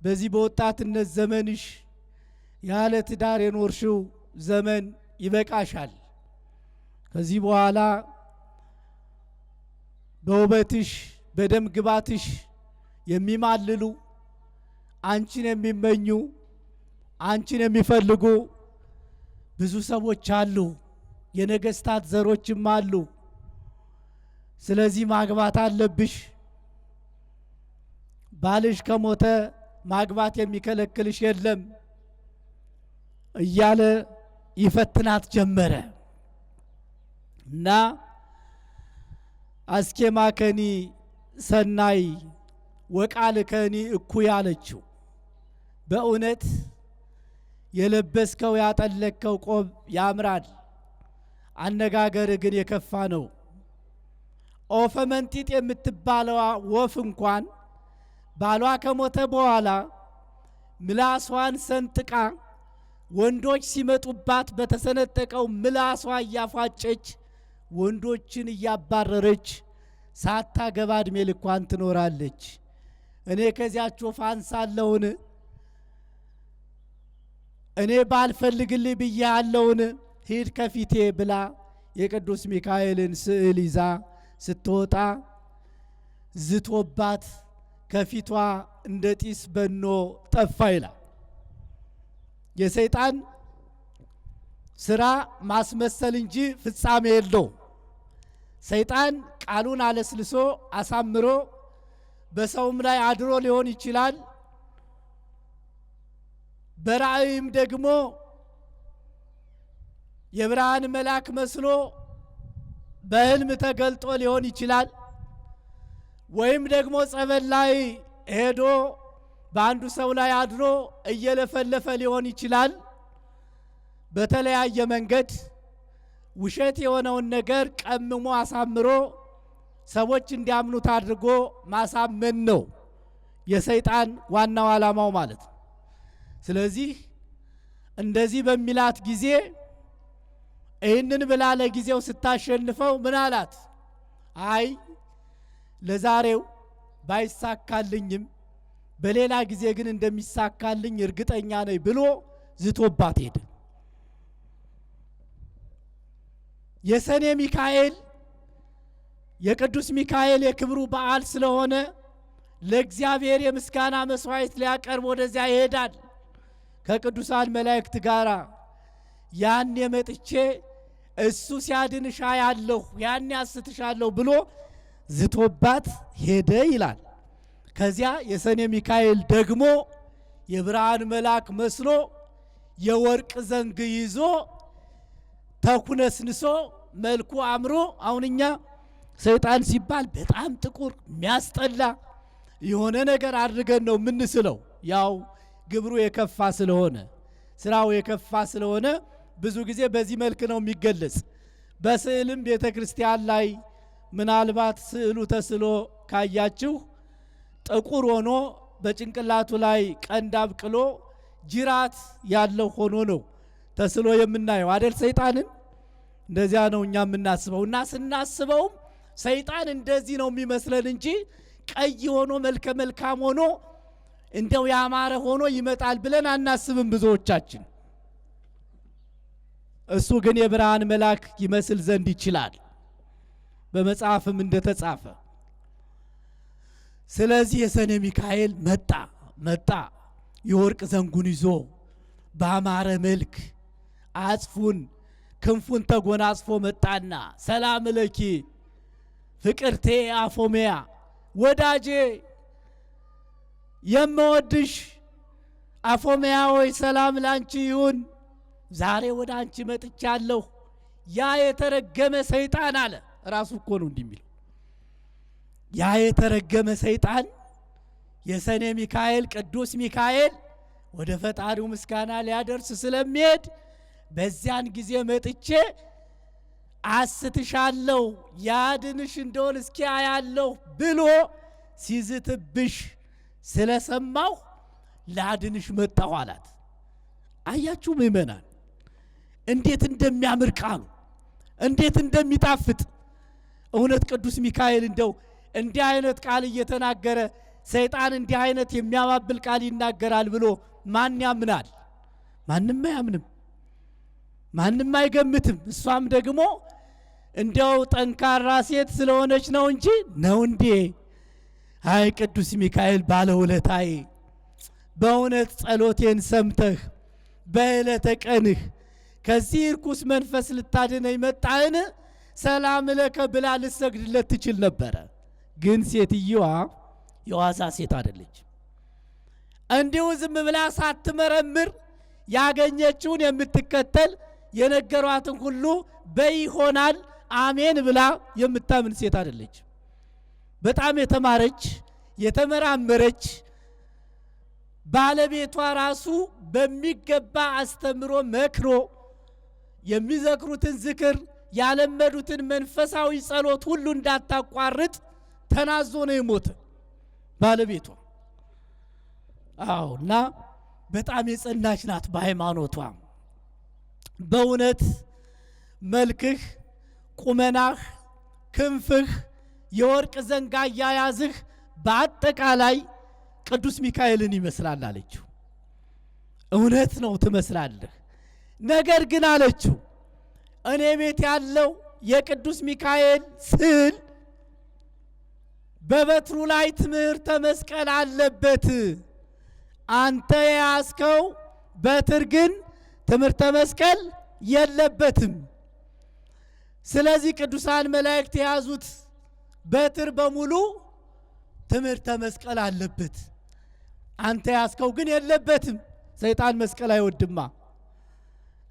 በዚህ በወጣትነት ዘመንሽ ያለ ትዳር የኖርሽው ዘመን ይበቃሻል። ከዚህ በኋላ በውበትሽ በደም ግባትሽ የሚማልሉ አንቺን የሚመኙ አንቺን የሚፈልጉ ብዙ ሰዎች አሉ። የነገስታት ዘሮችም አሉ። ስለዚህ ማግባት አለብሽ። ባልሽ ከሞተ ማግባት የሚከለክልሽ የለም እያለ ይፈትናት ጀመረ እና አስኬማከኒ ሰናይ ወቃልከኒ እኩይ አለችው። በእውነት የለበስከው ያጠለቅከው ቆብ ያምራል፣ አነጋገር ግን የከፋ ነው። ኦፈ መንጢጥ የምትባለው ወፍ እንኳን ባሏ ከሞተ በኋላ ምላሷን ሰንጥቃ ወንዶች ሲመጡባት በተሰነጠቀው ምላሷ እያፋጨች ወንዶችን እያባረረች ሳታገባ ዕድሜ ልኳን ትኖራለች። እኔ ከዚያች ወፍ አንሳለሁን? እኔ ባልፈልግልኝ ብያለሁን? ሂድ ከፊቴ ብላ የቅዱስ ሚካኤልን ስዕል ይዛ ስትወጣ ዝቶባት ከፊቷ እንደ ጢስ በኖ ጠፋ ይላል። የሰይጣን ስራ ማስመሰል እንጂ ፍጻሜ የለው። ሰይጣን ቃሉን አለስልሶ አሳምሮ በሰውም ላይ አድሮ ሊሆን ይችላል። በራእይም ደግሞ የብርሃን መልአክ መስሎ በህልም ተገልጦ ሊሆን ይችላል። ወይም ደግሞ ጸበል ላይ ሄዶ በአንዱ ሰው ላይ አድሮ እየለፈለፈ ሊሆን ይችላል። በተለያየ መንገድ ውሸት የሆነውን ነገር ቀምሞ አሳምሮ ሰዎች እንዲያምኑት አድርጎ ማሳመን ነው የሰይጣን ዋናው ዓላማው ማለት ነው። ስለዚህ እንደዚህ በሚላት ጊዜ ይህንን ብላ ለጊዜው ስታሸንፈው ምን አላት? አይ ለዛሬው ባይሳካልኝም በሌላ ጊዜ ግን እንደሚሳካልኝ እርግጠኛ ነኝ ብሎ ዝቶባት ሄደ። የሰኔ ሚካኤል የቅዱስ ሚካኤል የክብሩ በዓል ስለሆነ ለእግዚአብሔር የምስጋና መስዋዕት ሊያቀርብ ወደዚያ ይሄዳል ከቅዱሳን መላእክት ጋር። ያን የመጥቼ እሱ ሲያድንሻ ያለሁ ያን ያስትሻለሁ ብሎ ዝቶባት ሄደ ይላል። ከዚያ የሰኔ ሚካኤል ደግሞ የብርሃን መልአክ መስሎ የወርቅ ዘንግ ይዞ ተኩነስንሶ መልኩ አምሮ፣ አሁንኛ ሰይጣን ሲባል በጣም ጥቁር የሚያስጠላ የሆነ ነገር አድርገን ነው የምንስለው። ያው ግብሩ የከፋ ስለሆነ ስራው የከፋ ስለሆነ ብዙ ጊዜ በዚህ መልክ ነው የሚገለጽ። በስዕልም ቤተ ክርስቲያን ላይ ምናልባት ስዕሉ ተስሎ ካያችሁ ጥቁር ሆኖ በጭንቅላቱ ላይ ቀንድ አብቅሎ ጅራት ያለው ሆኖ ነው ተስሎ የምናየው አይደል? ሰይጣንን እንደዚያ ነው እኛ የምናስበው። እና ስናስበውም ሰይጣን እንደዚህ ነው የሚመስለን እንጂ ቀይ ሆኖ መልከ መልካም ሆኖ እንደው ያማረ ሆኖ ይመጣል ብለን አናስብም ብዙዎቻችን። እሱ ግን የብርሃን መልአክ ይመስል ዘንድ ይችላል፣ በመጽሐፍም እንደተጻፈ። ስለዚህ የሰኔ ሚካኤል መጣ የወርቅ ዘንጉን ይዞ ባማረ መልክ አጽፉን ክንፉን ተጎናጽፎ መጣና ሰላም ለኪ ፍቅርቴ አፎሜያ፣ ወዳጄ የምወድሽ አፎሜያ ሆይ ሰላም ላንቺ ይሁን፣ ዛሬ ወደ አንቺ መጥቻለሁ። ያ የተረገመ ሰይጣን አለ ራሱ እኮ ነው እንዲህ የሚለው። ያ የተረገመ ሰይጣን የሰኔ ሚካኤል ቅዱስ ሚካኤል ወደ ፈጣሪው ምስጋና ሊያደርስ ስለሚሄድ በዚያን ጊዜ መጥቼ አስትሻለሁ ያድንሽ እንደሆን እስኪ አያለሁ ብሎ ሲዝትብሽ ስለሰማሁ ላድንሽ መጣሁ አላት። አያችሁ ምእመናን እንዴት እንደሚያምር ቃሉ እንዴት እንደሚጣፍጥ። እውነት ቅዱስ ሚካኤል እንደው እንዲህ አይነት ቃል እየተናገረ ሰይጣን እንዲህ አይነት የሚያባብል ቃል ይናገራል ብሎ ማን ያምናል? ማንም አያምንም፣ ማንም አይገምትም። እሷም ደግሞ እንደው ጠንካራ ሴት ስለሆነች ነው እንጂ ነው እንዴ? አይ ቅዱስ ሚካኤል ባለውለታዬ፣ በእውነት ጸሎቴን ሰምተህ በዕለተ ቀንህ ከዚህ ርኩስ መንፈስ ልታድነኝ መጣህን? ሰላም ለከ ብላ ልሰግድለት ትችል ነበረ። ግን ሴትየዋ የዋዛ ሴት አይደለች። እንዲሁ ዝም ብላ ሳትመረምር ያገኘችውን የምትከተል የነገሯትን ሁሉ በይሆናል አሜን ብላ የምታምን ሴት አይደለች። በጣም የተማረች የተመራመረች ባለቤቷ ራሱ በሚገባ አስተምሮ መክሮ የሚዘክሩትን ዝክር ያለመዱትን መንፈሳዊ ጸሎት ሁሉ እንዳታቋርጥ ተናዞ ነው የሞተ ባለቤቷ። እና በጣም የጸናች ናት በሃይማኖቷ። በእውነት መልክህ፣ ቁመናህ፣ ክንፍህ፣ የወርቅ ዘንግ አያያዝህ በአጠቃላይ ቅዱስ ሚካኤልን ይመስላል አለችው። እውነት ነው ትመስላለህ። ነገር ግን አለችው እኔ ቤት ያለው የቅዱስ ሚካኤል ስዕል በበትሩ ላይ ትምህርተ መስቀል አለበት። አንተ የያዝከው በትር ግን ትምህርተ መስቀል የለበትም። ስለዚህ ቅዱሳን መላእክት የያዙት በትር በሙሉ ትምህርተ መስቀል አለበት፣ አንተ የያዝከው ግን የለበትም። ሰይጣን መስቀል አይወድማ።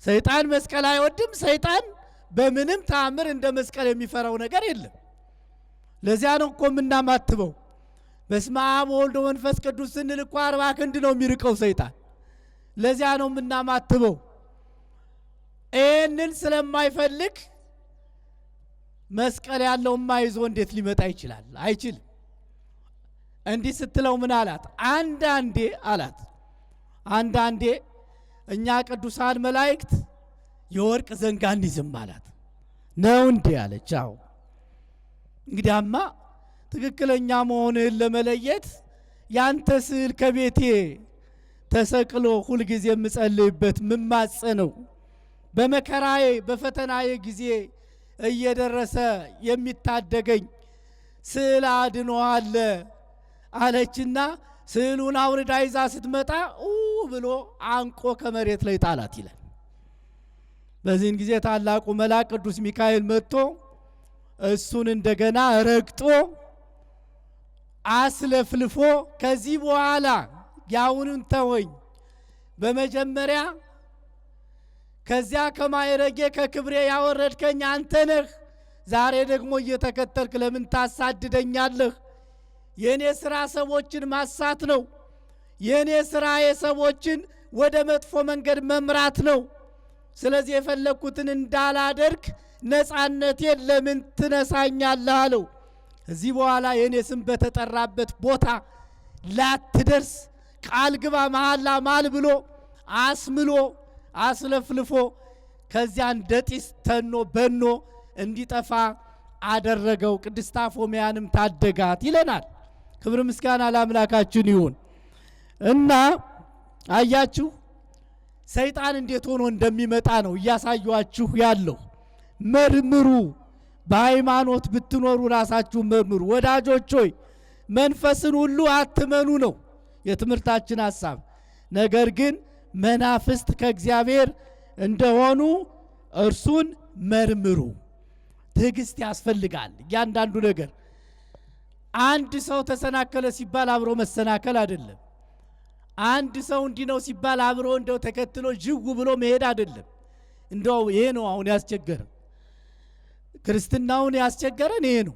ሰይጣን መስቀል አይወድም። ሰይጣን በምንም ተአምር እንደ መስቀል የሚፈራው ነገር የለም። ለዚያ ነው እኮ የምናማትበው። በስመ አብ ወወልድ ወመንፈስ ቅዱስ ስንል እኮ 40 ክንድ ነው የሚርቀው ሰይጣን። ለዚያ ነው የምናማትበው። ይህንን ስለማይፈልግ መስቀል ያለውማ ይዞ እንዴት ሊመጣ ይችላል? አይችልም። እንዲህ ስትለው ምን አላት? አንዳንዴ አላት አንዳንዴ እኛ ቅዱሳን መላእክት የወርቅ ዘንግ አንይዝም አላት። ነው እንዴ አለች። አዎ እንግዲያማ ትክክለኛ መሆንህን ለመለየት ያንተ ስዕል ከቤቴ ተሰቅሎ ሁልጊዜ የምጸልይበት ምማጸነው በመከራዬ በፈተናዬ ጊዜ እየደረሰ የሚታደገኝ ስዕል አድኖ አለ አለችና ስዕሉን አውርዳ ይዛ ስትመጣ ብሎ አንቆ ከመሬት ላይ ጣላት ይላል። በዚህን ጊዜ ታላቁ መልአክ ቅዱስ ሚካኤል መጥቶ እሱን እንደገና ረግጦ አስለፍልፎ ከዚህ በኋላ ያውኑን ተወኝ፣ በመጀመሪያ ከዚያ ከማይረጌ ከክብሬ ያወረድከኝ አንተ ነህ። ዛሬ ደግሞ እየተከተልክ ለምን ታሳድደኛለህ? የኔ ሥራ ሰዎችን ማሳት ነው። የኔ ሥራ የሰዎችን ወደ መጥፎ መንገድ መምራት ነው። ስለዚህ የፈለግኩትን እንዳላደርግ ነፃነቴን ለምን ትነሳኛለህ አለው። እዚህ በኋላ የኔ ስም በተጠራበት ቦታ ላትደርስ ቃል ግባ መሐላ ማል ብሎ አስምሎ አስለፍልፎ ከዚያ እንደ ጢስ ተኖ በኖ እንዲጠፋ አደረገው። ቅድስት አፎምያንም ታደጋት ይለናል። ክብር ምስጋና ለአምላካችን ይሁን። እና አያችሁ ሰይጣን እንዴት ሆኖ እንደሚመጣ ነው እያሳዩአችሁ ያለው። መርምሩ፣ በሃይማኖት ብትኖሩ ራሳችሁ መርምሩ። ወዳጆች ሆይ መንፈስን ሁሉ አትመኑ ነው የትምህርታችን ሐሳብ። ነገር ግን መናፍስት ከእግዚአብሔር እንደሆኑ እርሱን መርምሩ። ትዕግስት ያስፈልጋል። እያንዳንዱ ነገር አንድ ሰው ተሰናከለ ሲባል አብሮ መሰናከል አይደለም። አንድ ሰው እንዲህ ነው ሲባል አብሮ እንደው ተከትሎ ጅው ብሎ መሄድ አይደለም። እንደው ይሄ ነው አሁን ያስቸገረን፣ ክርስትናውን ያስቸገረን ይሄ ነው።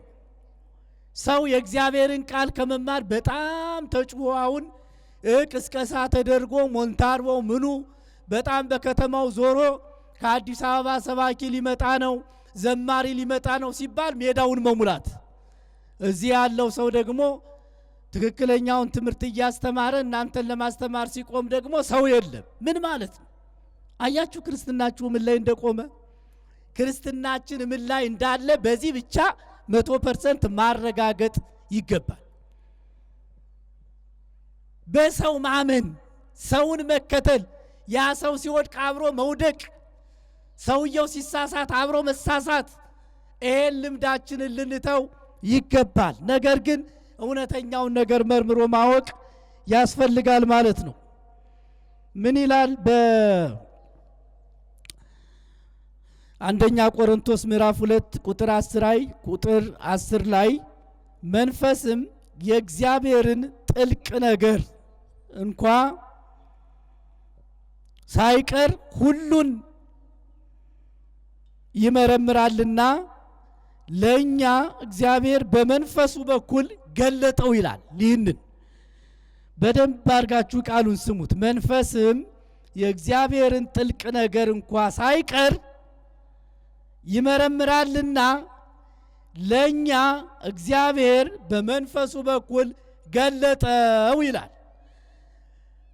ሰው የእግዚአብሔርን ቃል ከመማር በጣም ተጭዋውን ቅስቀሳ ተደርጎ ሞንታርቦ ምኑ በጣም በከተማው ዞሮ ከአዲስ አበባ ሰባኪ ሊመጣ ነው ዘማሪ ሊመጣ ነው ሲባል ሜዳውን መሙላት። እዚህ ያለው ሰው ደግሞ ትክክለኛውን ትምህርት እያስተማረ እናንተን ለማስተማር ሲቆም ደግሞ ሰው የለም። ምን ማለት ነው? አያችሁ ክርስትናችሁ ምን ላይ እንደቆመ፣ ክርስትናችን ምን ላይ እንዳለ በዚህ ብቻ 100% ማረጋገጥ ይገባል። በሰው ማመን፣ ሰውን መከተል፣ ያ ሰው ሲወድቅ አብሮ መውደቅ፣ ሰውየው ሲሳሳት አብሮ መሳሳት፣ ይሄን ልምዳችንን ልንተው ይገባል። ነገር ግን እውነተኛውን ነገር መርምሮ ማወቅ ያስፈልጋል ማለት ነው። ምን ይላል በአንደኛ ቆሮንቶስ ምዕራፍ 2 ቁጥር 10 ላይ መንፈስም የእግዚአብሔርን ጥልቅ ነገር እንኳ ሳይቀር ሁሉን ይመረምራልና ለኛ እግዚአብሔር በመንፈሱ በኩል ገለጠው ይላል። ይህንን በደንብ አድርጋችሁ ቃሉን ስሙት። መንፈስም የእግዚአብሔርን ጥልቅ ነገር እንኳ ሳይቀር ይመረምራልና ለኛ እግዚአብሔር በመንፈሱ በኩል ገለጠው ይላል።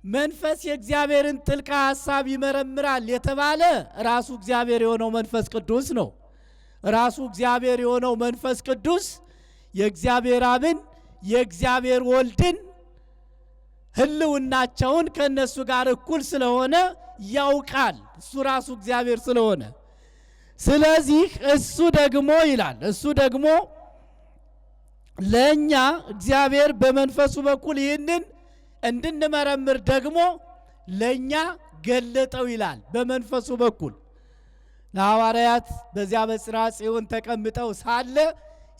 መንፈስ የእግዚአብሔርን ጥልቅ ሐሳብ ይመረምራል የተባለ ራሱ እግዚአብሔር የሆነው መንፈስ ቅዱስ ነው። ራሱ እግዚአብሔር የሆነው መንፈስ ቅዱስ የእግዚአብሔር አብን የእግዚአብሔር ወልድን ህልውናቸውን ከነሱ ጋር እኩል ስለሆነ ያውቃል። እሱ ራሱ እግዚአብሔር ስለሆነ ስለዚህ እሱ ደግሞ ይላል እሱ ደግሞ ለኛ እግዚአብሔር በመንፈሱ በኩል ይህንን እንድንመረምር ደግሞ ለኛ ገለጠው ይላል። በመንፈሱ በኩል ለሐዋርያት በዚያ በጽርሐ ጽዮን ተቀምጠው ሳለ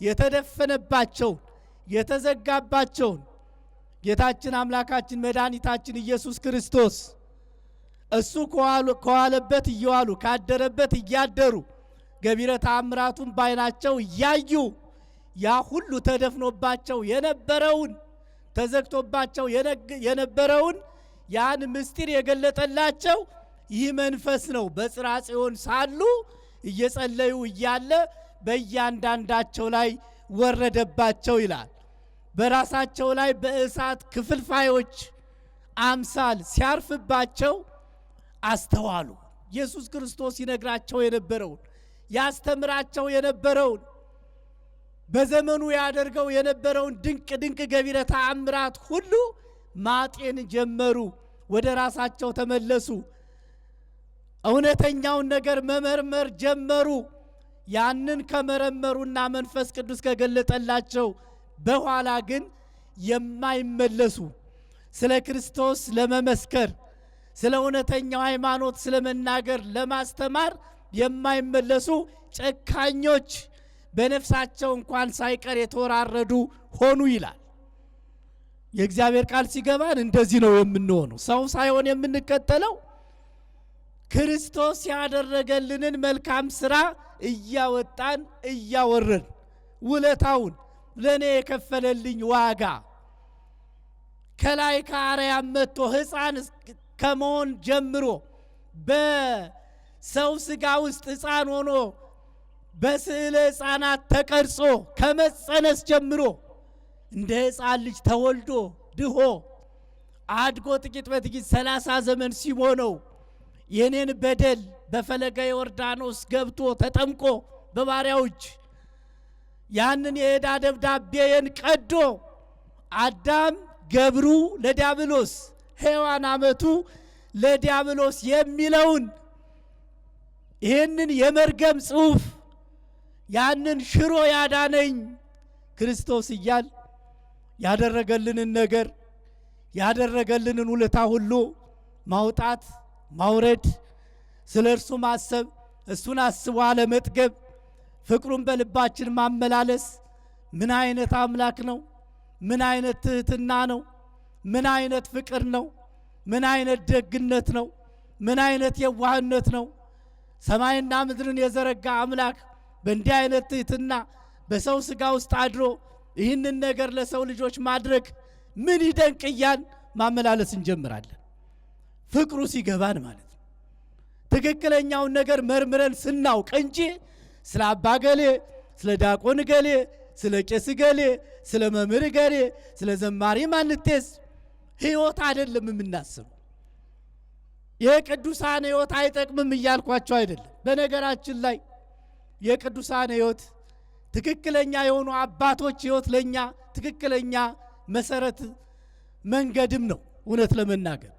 የተደፈነባቸውን የተዘጋባቸውን ጌታችን አምላካችን መድኃኒታችን ኢየሱስ ክርስቶስ እሱ ከዋለበት እየዋሉ ካደረበት እያደሩ ገቢረ ተአምራቱን ባይናቸው እያዩ ያ ሁሉ ተደፍኖባቸው የነበረውን ተዘግቶባቸው የነበረውን ያን ምስጢር የገለጠላቸው ይህ መንፈስ ነው። በጽርሐ ጽዮን ሳሉ እየጸለዩ እያለ በእያንዳንዳቸው ላይ ወረደባቸው ይላል። በራሳቸው ላይ በእሳት ክፍልፋዮች አምሳል ሲያርፍባቸው አስተዋሉ። ኢየሱስ ክርስቶስ ይነግራቸው የነበረውን ያስተምራቸው የነበረውን በዘመኑ ያደርገው የነበረውን ድንቅ ድንቅ ገቢረ ተአምራት ሁሉ ማጤን ጀመሩ። ወደ ራሳቸው ተመለሱ። እውነተኛውን ነገር መመርመር ጀመሩ። ያንን ከመረመሩና መንፈስ ቅዱስ ከገለጠላቸው በኋላ ግን የማይመለሱ ስለ ክርስቶስ ለመመስከር ስለ እውነተኛው ሃይማኖት ስለ መናገር ለማስተማር የማይመለሱ ጨካኞች በነፍሳቸው እንኳን ሳይቀር የተወራረዱ ሆኑ ይላል። የእግዚአብሔር ቃል ሲገባን እንደዚህ ነው የምንሆነው። ሰው ሳይሆን የምንከተለው ክርስቶስ ያደረገልንን መልካም ሥራ እያወጣን እያወረን ውለታውን ለእኔ የከፈለልኝ ዋጋ ከላይ ከአርያም መጥቶ ሕፃን ከመሆን ጀምሮ በሰው ሥጋ ውስጥ ሕፃን ሆኖ በስዕለ ሕፃናት ተቀርጾ ከመጸነስ ጀምሮ እንደ ሕፃን ልጅ ተወልዶ ድሆ አድጎ ጥቂት በጥቂት 30 ዘመን ሲሆነው የኔን በደል በፈለገ ዮርዳኖስ ገብቶ ተጠምቆ በባሪያዎች ያንን የዕዳ ደብዳቤን ቀዶ አዳም ገብሩ ለዲያብሎስ ሔዋን አመቱ ለዲያብሎስ የሚለውን ይህንን የመርገም ጽሑፍ ያንን ሽሮ ያዳነኝ ክርስቶስ እያል ያደረገልንን ነገር ያደረገልንን ውለታ ሁሉ ማውጣት ማውረድ፣ ስለ እርሱ ማሰብ፣ እሱን አስቦ አለመጥገብ፣ ፍቅሩን በልባችን ማመላለስ ምን አይነት አምላክ ነው? ምን አይነት ትህትና ነው? ምን አይነት ፍቅር ነው? ምን አይነት ደግነት ነው? ምን አይነት የዋህነት ነው? ሰማይና ምድርን የዘረጋ አምላክ በእንዲህ አይነት ትህትና በሰው ሥጋ ውስጥ አድሮ ይህንን ነገር ለሰው ልጆች ማድረግ ምን ይደንቅያን ማመላለስ እንጀምራለን። ፍቅሩ ሲገባን ማለት ነው። ትክክለኛውን ነገር መርምረን ስናውቅ እንጂ ስለ አባ ገሌ፣ ስለ ዲያቆን ገሌ፣ ስለ ቄስ ገሌ፣ ስለ መምህር ገሌ፣ ስለ ዘማሪ ማንቴስ ሕይወት አይደለም የምናስበው። የቅዱሳን ሕይወት አይጠቅምም እያልኳቸው አይደለም። በነገራችን ላይ የቅዱሳን ሕይወት ትክክለኛ የሆኑ አባቶች ሕይወት ለኛ ትክክለኛ መሰረት መንገድም ነው። እውነት ለመናገር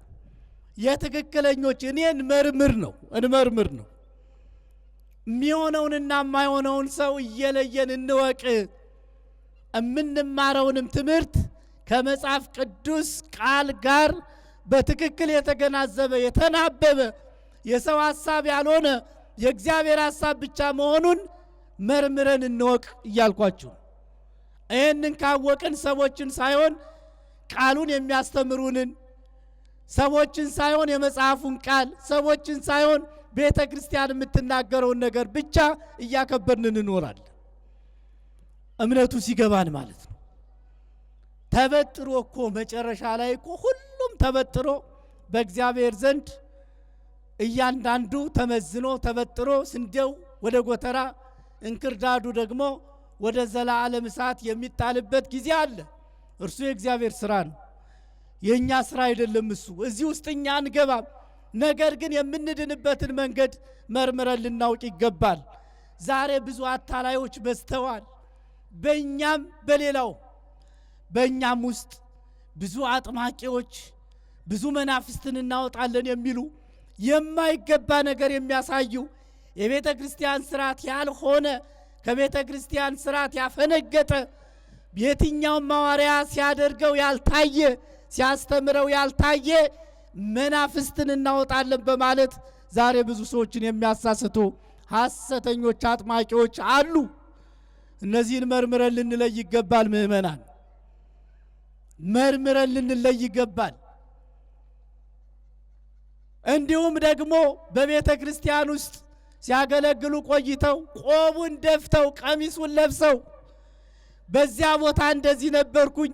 የትክክለኞች እኔን እንመርምር ነው የሚሆነውንና የማይሆነውን ሰው እየለየን እንወቅ። የምንማረውንም ትምህርት ከመጽሐፍ ቅዱስ ቃል ጋር በትክክል የተገናዘበ የተናበበ የሰው ሐሳብ ያልሆነ የእግዚአብሔር ሐሳብ ብቻ መሆኑን መርምረን እንወቅ እያልኳችሁ። ይህንን ካወቅን ሰዎችን ሳይሆን ቃሉን የሚያስተምሩንን ሰዎችን ሳይሆን የመጽሐፉን ቃል ሰዎችን ሳይሆን ቤተ ክርስቲያን የምትናገረውን ነገር ብቻ እያከበርን እንኖራለን። እምነቱ ሲገባን ማለት ነው። ተበጥሮ እኮ መጨረሻ ላይ እኮ ሁሉም ተበጥሮ በእግዚአብሔር ዘንድ እያንዳንዱ ተመዝኖ ተበጥሮ ስንዴው ወደ ጎተራ እንክርዳዱ ደግሞ ወደ ዘላለም እሳት የሚጣልበት ጊዜ አለ። እርሱ የእግዚአብሔር ስራ ነው፣ የኛ ስራ አይደለም። እሱ እዚህ ውስጥ እኛ አንገባም። ነገር ግን የምንድንበትን መንገድ መርምረን ልናውቅ ይገባል። ዛሬ ብዙ አታላዮች በዝተዋል። በእኛም በሌላው በእኛም ውስጥ ብዙ አጥማቂዎች፣ ብዙ መናፍስትን እናወጣለን የሚሉ የማይገባ ነገር የሚያሳዩ የቤተ ክርስቲያን ስርዓት ያልሆነ ከቤተ ክርስቲያን ስርዓት ያፈነገጠ የትኛውም ሐዋርያ ሲያደርገው ያልታየ ሲያስተምረው ያልታየ መናፍስትን እናወጣለን በማለት ዛሬ ብዙ ሰዎችን የሚያሳስቱ ሐሰተኞች አጥማቂዎች አሉ። እነዚህን መርምረን ልንለይ ይገባል። ምእመናን መርምረን ልንለይ ይገባል። እንዲሁም ደግሞ በቤተ ክርስቲያን ውስጥ ሲያገለግሉ ቆይተው ቆቡን ደፍተው ቀሚሱን ለብሰው በዚያ ቦታ እንደዚህ ነበርኩኝ፣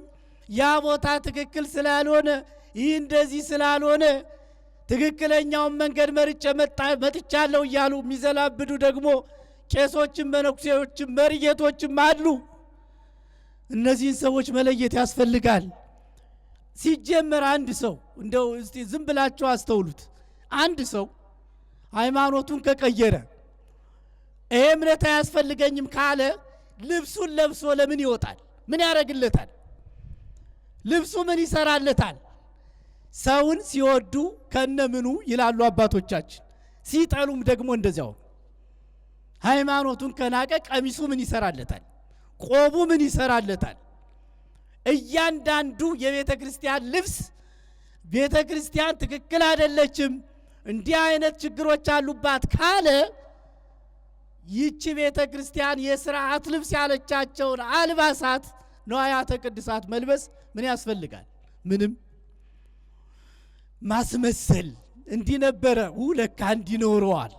ያ ቦታ ትክክል ስላልሆነ ይህ እንደዚህ ስላልሆነ ትክክለኛውን መንገድ መጥቻለሁ እያሉ የሚዘላብዱ ደግሞ ቄሶችም መነኩሴዎችም መርጌቶችም አሉ። እነዚህን ሰዎች መለየት ያስፈልጋል። ሲጀመር አንድ ሰው እንደው እስቲ ዝም ብላችሁ አስተውሉት። አንድ ሰው ሃይማኖቱን ከቀየረ ይሄ እምነት አያስፈልገኝም ካለ ልብሱን ለብሶ ለምን ይወጣል? ምን ያደርግለታል? ልብሱ ምን ይሰራለታል? ሰውን ሲወዱ ከነምኑ ይላሉ አባቶቻችን፣ ሲጠሉም ደግሞ እንደዚያው። ሃይማኖቱን ከናቀ ቀሚሱ ምን ይሰራለታል? ቆቡ ምን ይሰራለታል? እያንዳንዱ የቤተ ክርስቲያን ልብስ ቤተ ክርስቲያን ትክክል አይደለችም፣ እንዲህ አይነት ችግሮች አሉባት ካለ ይቺ ቤተ ክርስቲያን የሥርዓት ልብስ ያለቻቸውን አልባሳት ንዋያተ ቅድሳት መልበስ ምን ያስፈልጋል? ምንም። ማስመሰል እንዲህ ነበረ ለካ እንዲኖረዋል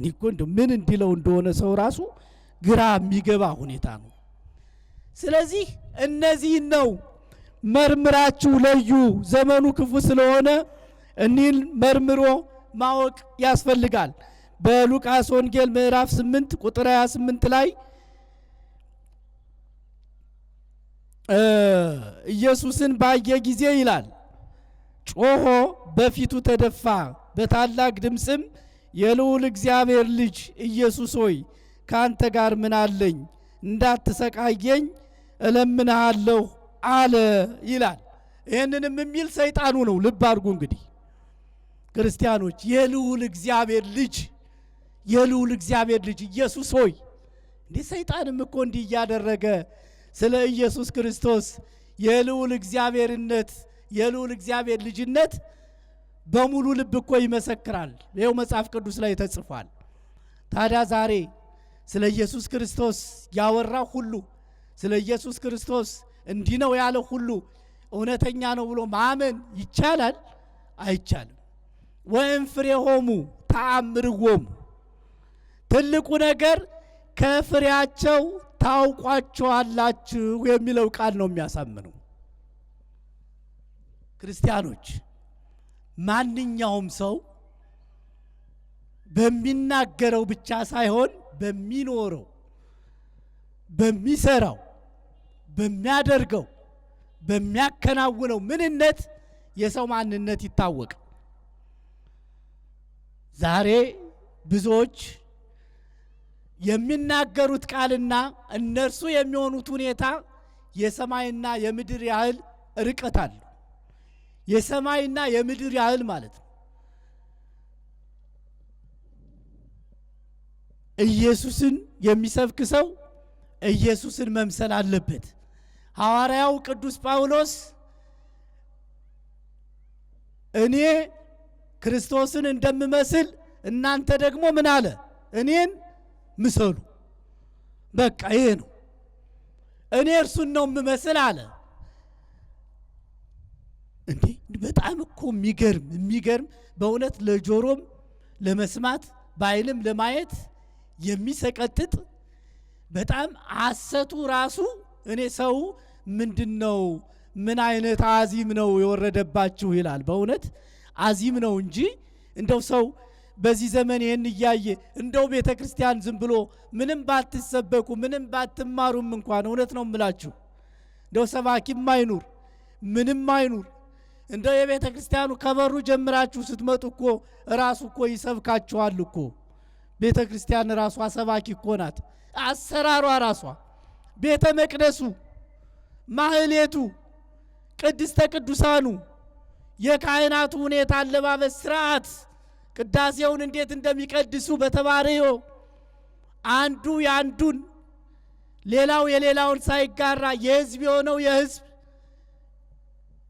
እኮ እንደው ምን እንዲለው እንደሆነ ሰው ራሱ ግራ የሚገባ ሁኔታ ነው። ስለዚህ እነዚህ ነው መርምራችሁ ለዩ፣ ዘመኑ ክፉ ስለሆነ እኒን መርምሮ ማወቅ ያስፈልጋል። በሉቃስ ወንጌል ምዕራፍ 8 ቁጥር 28 ላይ ኢየሱስን ባየ ጊዜ ይላል ጮሆ በፊቱ ተደፋ፣ በታላቅ ድምፅም የልዑል እግዚአብሔር ልጅ ኢየሱስ ሆይ ካንተ ጋር ምን አለኝ? እንዳትሰቃየኝ እለምንሃለሁ አለ ይላል። ይህንንም የሚል ሰይጣኑ ነው። ልብ አድርጉ እንግዲህ ክርስቲያኖች፣ የልዑል እግዚአብሔር ልጅ የልዑል እግዚአብሔር ልጅ ኢየሱስ ሆይ። እንዴ ሰይጣንም እኮ እንዲህ እያደረገ ስለ ኢየሱስ ክርስቶስ የልዑል እግዚአብሔርነት የልዑል እግዚአብሔር ልጅነት በሙሉ ልብ እኮ ይመሰክራል። ይኸው መጽሐፍ ቅዱስ ላይ ተጽፏል። ታዲያ ዛሬ ስለ ኢየሱስ ክርስቶስ ያወራው ሁሉ ስለ ኢየሱስ ክርስቶስ እንዲህ ነው ያለው ሁሉ እውነተኛ ነው ብሎ ማመን ይቻላል? አይቻልም። ወይም ፍሬሆሙ ተአምርዎሙ፣ ትልቁ ነገር ከፍሬያቸው ታውቋቸዋላችሁ የሚለው ቃል ነው የሚያሳምነው። ክርስቲያኖች፣ ማንኛውም ሰው በሚናገረው ብቻ ሳይሆን በሚኖረው፣ በሚሰራው፣ በሚያደርገው፣ በሚያከናውነው ምንነት የሰው ማንነት ይታወቅ። ዛሬ ብዙዎች የሚናገሩት ቃልና እነርሱ የሚሆኑት ሁኔታ የሰማይና የምድር ያህል ርቀት አለው። የሰማይና የምድር ያህል ማለት ነው። ኢየሱስን የሚሰብክ ሰው ኢየሱስን መምሰል አለበት። ሐዋርያው ቅዱስ ጳውሎስ እኔ ክርስቶስን እንደምመስል እናንተ ደግሞ ምን አለ? እኔን ምሰሉ። በቃ ይሄ ነው። እኔ እርሱን ነው የምመስል አለ። እንዴ በጣም እኮ የሚገርም በእውነት ለጆሮም ለመስማት በዓይንም ለማየት የሚሰቀጥጥ በጣም ሐሰቱ ራሱ እኔ ሰው ምንድነው ምን አይነት አዚም ነው የወረደባችሁ ይላል። በእውነት አዚም ነው እንጂ እንደው ሰው በዚህ ዘመን ይህን እያየ እንደው ቤተ ክርስቲያን ዝም ብሎ ምንም ባትሰበኩ ምንም ባትማሩም እንኳን እውነት ነው የምላችሁ እንደው ሰባኪም አይኑር ምንም አይኑር እንደው የቤተ ክርስቲያኑ ከበሩ ጀምራችሁ ስትመጡ እኮ ራሱ እኮ ይሰብካችኋል እኮ። ቤተ ክርስቲያን ራሷ ሰባኪ እኮ ናት። አሰራሯ ራሷ ቤተ መቅደሱ፣ ማህሌቱ፣ ቅድስተ ቅዱሳኑ፣ የካህናቱ ሁኔታ፣ አለባበስ፣ ስርዓት፣ ቅዳሴውን እንዴት እንደሚቀድሱ በተባረዮ አንዱ ያንዱን ሌላው የሌላውን ሳይጋራ የህዝብ የሆነው የህዝብ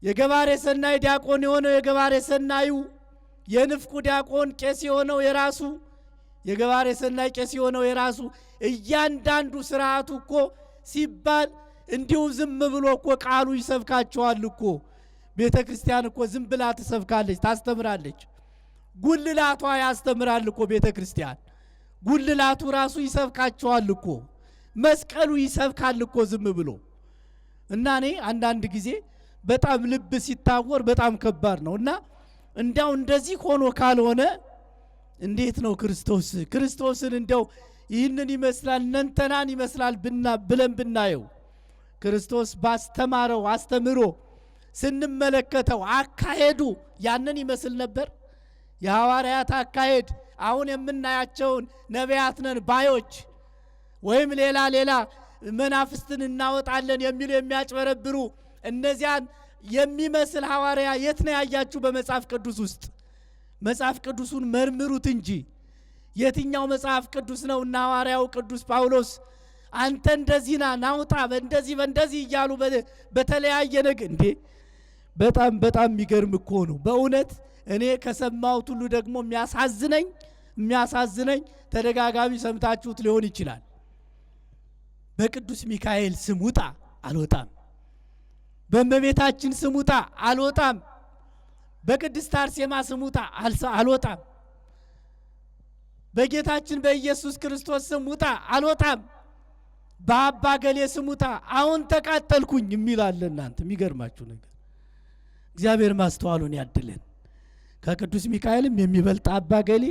የገባሬ ሰናይ ዲያቆን የሆነው የገባሬ ሰናዩ የንፍቁ ዲያቆን ቄስ የሆነው የራሱ የገባሬ ሰናይ ቄስ የሆነው የራሱ እያንዳንዱ ስርዓቱ እኮ ሲባል እንዲሁ ዝም ብሎ እኮ ቃሉ ይሰብካቸዋል እኮ። ቤተ ክርስቲያን እኮ ዝም ብላ ትሰብካለች፣ ታስተምራለች። ጉልላቷ ያስተምራል እኮ ቤተ ክርስቲያን። ጉልላቱ ራሱ ይሰብካቸዋል እኮ። መስቀሉ ይሰብካል እኮ ዝም ብሎ እና እኔ አንዳንድ ጊዜ በጣም ልብ ሲታወር በጣም ከባድ ነው እና እንዲያው እንደዚህ ሆኖ ካልሆነ እንዴት ነው ክርስቶስን እንዲያው ይህንን ይመስላል ነንተናን ይመስላል ብለን ብናየው ክርስቶስ ባስተማረው አስተምሮ ስንመለከተው አካሄዱ ያንን ይመስል ነበር። የሐዋርያት አካሄድ አሁን የምናያቸውን ነቢያት ነን ባዮች ወይም ሌላ መናፍስትን እናወጣለን የሚሉ የሚያጭበረብሩ እነዚያን የሚመስል ሐዋርያ የት ነው ያያችሁ? በመጽሐፍ ቅዱስ ውስጥ መጽሐፍ ቅዱሱን መርምሩት እንጂ የትኛው መጽሐፍ ቅዱስ ነው? እና ሐዋርያው ቅዱስ ጳውሎስ አንተ እንደዚህ ናውጣ በእንደዚህ እያሉ በተለያየ ነገር እንዴ! በጣም የሚገርም እኮ ነው በእውነት። እኔ ከሰማሁት ሁሉ ደግሞ የሚያሳዝነኝ ተደጋጋሚ ሰምታችሁት ሊሆን ይችላል። በቅዱስ ሚካኤል ስም ውጣ አልወጣም፣ በእመቤታችን ስም ውጣ አልወጣም፣ በቅድስት አርሴማ ስም ውጣ አልወጣም፣ በጌታችን በኢየሱስ ክርስቶስ ስም ውጣ አልወጣም፣ በአባ ገሌ ስም ውጣ አሁን ተቃጠልኩኝ የሚላል። እናንተ የሚገርማችሁ ነገር እግዚአብሔር ማስተዋሉን ያድለን። ከቅዱስ ሚካኤልም የሚበልጥ አባ ገሌ፣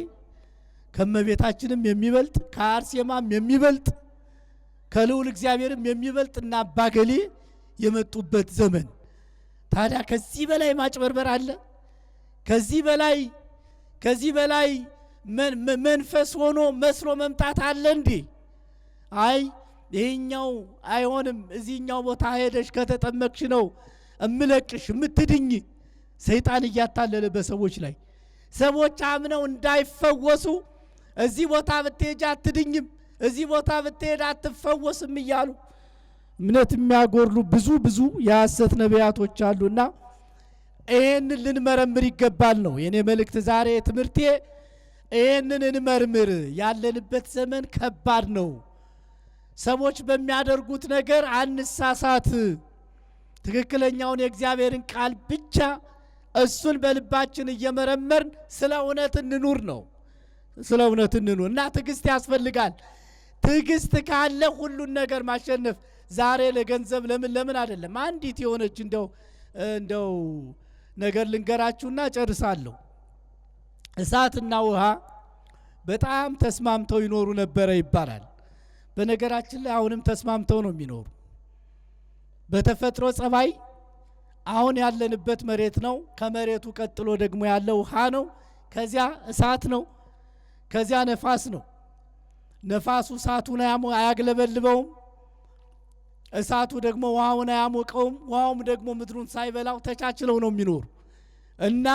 ከእመቤታችንም የሚበልጥ ከአርሴማም የሚበልጥ ከልዑል እግዚአብሔርም የሚበልጥ እና አባ ገሌ የመጡበት ዘመን። ታዲያ ከዚህ በላይ ማጭበርበር አለ? ከዚህ በላይ መንፈስ ሆኖ መስሎ መምጣት አለ እንዴ? አይ ይሄኛው አይሆንም፣ እዚህኛው ቦታ ሄደሽ ከተጠመቅሽ ነው እምለቅሽ እምትድኝ። ሰይጣን እያታለለ በሰዎች ላይ ሰዎች አምነው እንዳይፈወሱ እዚህ ቦታ ብትሄጂ አትድኝም፣ እዚህ ቦታ ብትሄድ አትፈወስም እያሉ እምነት የሚያጎርሉ ብዙ የሐሰት ነቢያቶች አሉና ይሄንን ልንመረምር ይገባል ነው የኔ መልእክት ዛሬ ትምህርቴ። ይሄንን እንመርምር። ያለንበት ዘመን ከባድ ነው። ሰዎች በሚያደርጉት ነገር አንሳሳት። ትክክለኛውን የእግዚአብሔርን ቃል ብቻ እሱን በልባችን እየመረመርን ስለ እውነት እንኑር ነው። ስለ እውነት እንኑር እና ትዕግስት ያስፈልጋል። ትዕግስት ካለ ሁሉን ነገር ማሸነፍ። ዛሬ ለገንዘብ ለምን አይደለም። አንዲት የሆነች እንደው ነገር ልንገራችሁና ጨርሳለሁ። እሳትና ውሃ በጣም ተስማምተው ይኖሩ ነበረ ይባላል። በነገራችን ላይ አሁንም ተስማምተው ነው የሚኖሩ። በተፈጥሮ ጸባይ አሁን ያለንበት መሬት ነው። ከመሬቱ ቀጥሎ ደግሞ ያለው ውሃ ነው። ከዚያ እሳት ነው። ከዚያ ነፋስ ነው። ነፋሱ እሳቱን አያግለበልበውም። እሳቱ ደግሞ ውሃውን አያሞቀውም። ውሃውም ደግሞ ምድሩን ሳይበላው ተቻችለው ነው የሚኖሩ እና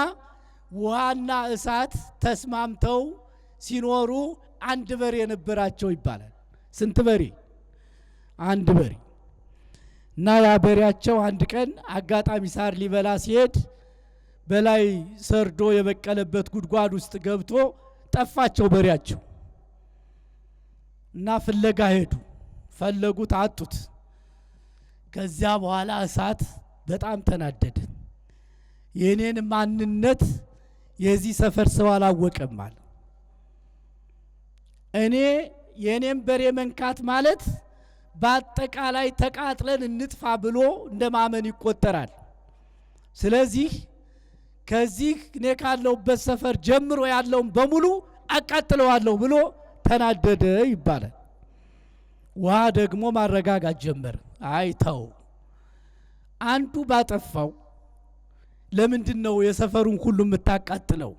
ውሃና እሳት ተስማምተው ሲኖሩ አንድ በሬ ነበራቸው ይባላል። ስንት በሬ? አንድ በሬ እና ያ በሬያቸው አንድ ቀን አጋጣሚ ሳር ሊበላ ሲሄድ በላይ ሰርዶ የበቀለበት ጉድጓድ ውስጥ ገብቶ ጠፋቸው በሬያቸው እና ፍለጋ ሄዱ። ፈለጉት፣ አጡት። ከዚያ በኋላ እሳት በጣም ተናደደ። የኔን ማንነት የዚህ ሰፈር ሰው አላወቀም አለ። እኔ የኔም በሬ መንካት ማለት በአጠቃላይ ተቃጥለን እንጥፋ ብሎ እንደማመን ይቆጠራል። ስለዚህ ከዚህ እኔ ካለሁበት ሰፈር ጀምሮ ያለውን በሙሉ አቃጥለዋለሁ ብሎ ተናደደ ይባላል። ውሃ ደግሞ ማረጋጋት ጀመረ። አይተው አንዱ ባጠፋው ለምንድነው የሰፈሩን ሁሉ የምታቃጥለው?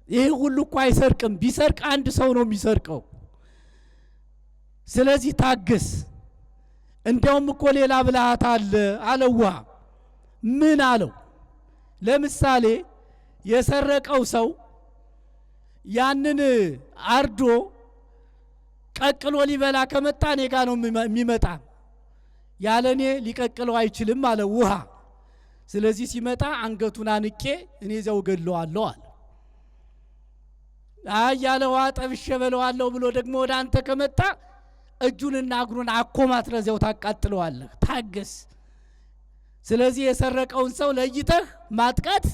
ይሄ ሁሉ እኮ አይሰርቅም። ቢሰርቅ አንድ ሰው ነው የሚሰርቀው። ስለዚህ ታገስ። እንዲያውም እኮ ሌላ ብልሃት አለ አለው ውሃ። ምን አለው? ለምሳሌ የሰረቀው ሰው ያንን አርዶ ቀቅሎ ሊበላ ከመጣ እኔ ጋ ነው የሚመጣ። ያለኔ ሊቀቅለው አይችልም አለ ውሃ። ስለዚህ ሲመጣ አንገቱን አንቄ እኔ እዚያው ገለዋለሁ አለ። ያለ ውሃ ጠብሼ በለዋለሁ ብሎ ደግሞ ወደ አንተ ከመጣ እጁንና እግሩን አኮማትረህ እዚያው ታቃጥለዋለህ። ታገስ። ስለዚህ የሰረቀውን ሰው ለይተህ ማጥቃት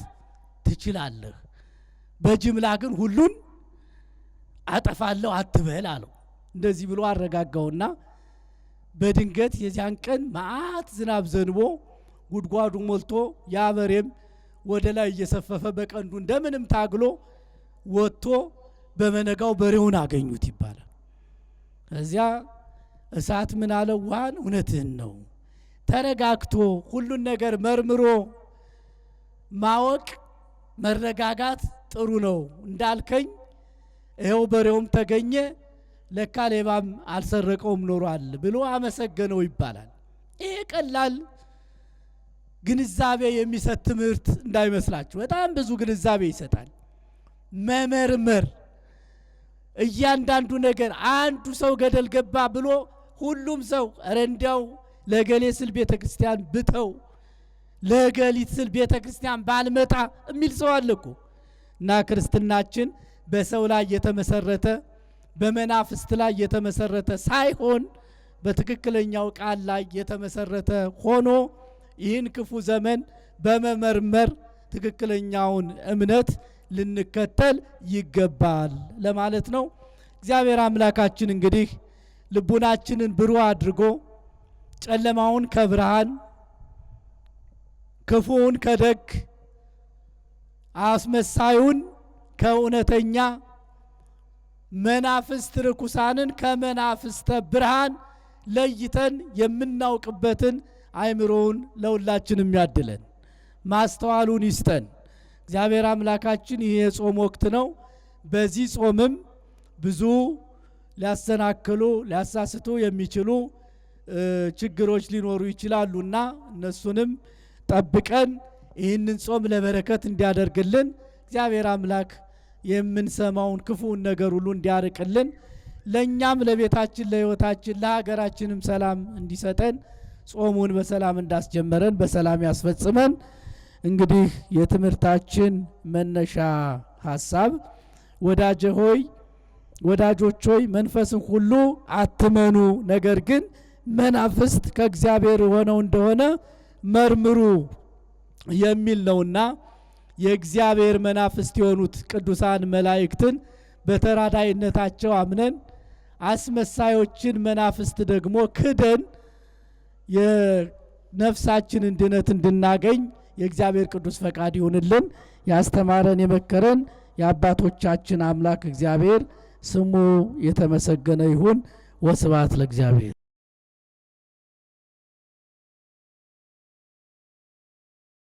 ትችላለህ። በጅምላ ግን ሁሉን አጠፋለሁ አትበል አለው። እንደዚህ ብሎ አረጋጋውና በድንገት የዚያን ቀን መዓት ዝናብ ዘንቦ ጉድጓዱ ሞልቶ ያ በሬም ወደ ላይ እየሰፈፈ በቀንዱ እንደምንም ታግሎ ወጥቶ በመነጋው በሬውን አገኙት ይባላል። እዚያ እሳት ምን አለው? ውሃን እውነትህን ነው፣ ተረጋግቶ ሁሉን ነገር መርምሮ ማወቅ መረጋጋት ጥሩ ነው እንዳልከኝ ይኸው በሬውም ተገኘ፣ ለካ ሌባም አልሰረቀውም ኖሯል ብሎ አመሰገነው ይባላል። ይሄ ቀላል ግንዛቤ የሚሰጥ ትምህርት እንዳይመስላችሁ፣ በጣም ብዙ ግንዛቤ ይሰጣል። መመርመር እያንዳንዱ ነገር አንዱ ሰው ገደል ገባ ብሎ ሁሉም ሰው ኧረ እንዲያው ለገሌ ስል ቤተ ክርስቲያን ብተው ለገሊት ስል ቤተ ክርስቲያን ባልመጣ የሚል ሰው አለ እኮ። እና ክርስትናችን በሰው ላይ የተመሰረተ በመናፍስት ላይ የተመሰረተ ሳይሆን በትክክለኛው ቃል ላይ የተመሰረተ ሆኖ ይህን ክፉ ዘመን በመመርመር ትክክለኛውን እምነት ልንከተል ይገባል ለማለት ነው። እግዚአብሔር አምላካችን እንግዲህ ልቡናችንን ብሩህ አድርጎ ጨለማውን ከብርሃን ክፉውን ከደግ አስመሳዩን ከእውነተኛ መናፍስት ርኩሳንን ከመናፍስተ ብርሃን ለይተን የምናውቅበትን አእምሮውን ለሁላችንም ያድለን፣ ማስተዋሉን ይስጠን። እግዚአብሔር አምላካችን ይህ የጾም ወቅት ነው። በዚህ ጾምም ብዙ ሊያሰናክሉ ሊያሳስቱ የሚችሉ ችግሮች ሊኖሩ ይችላሉና እነሱንም ጠብቀን ይህንን ጾም ለበረከት እንዲያደርግልን እግዚአብሔር አምላክ የምንሰማውን ክፉውን ነገር ሁሉ እንዲያርቅልን ለእኛም ለቤታችን ለሕይወታችን ለሀገራችንም ሰላም እንዲሰጠን ጾሙን በሰላም እንዳስጀመረን በሰላም ያስፈጽመን። እንግዲህ የትምህርታችን መነሻ ሐሳብ ወዳጆች ሆይ መንፈስን ሁሉ አትመኑ፣ ነገር ግን መናፍስት ከእግዚአብሔር ሆነው እንደሆነ መርምሩ የሚል ነውና የእግዚአብሔር መናፍስት የሆኑት ቅዱሳን መላእክትን በተራዳይነታቸው አምነን አስመሳዮችን መናፍስት ደግሞ ክደን የነፍሳችንን ድነት እንድናገኝ የእግዚአብሔር ቅዱስ ፈቃድ ይሁንልን። ያስተማረን የመከረን የአባቶቻችን አምላክ እግዚአብሔር ስሙ የተመሰገነ ይሁን። ወስብሐት ለእግዚአብሔር።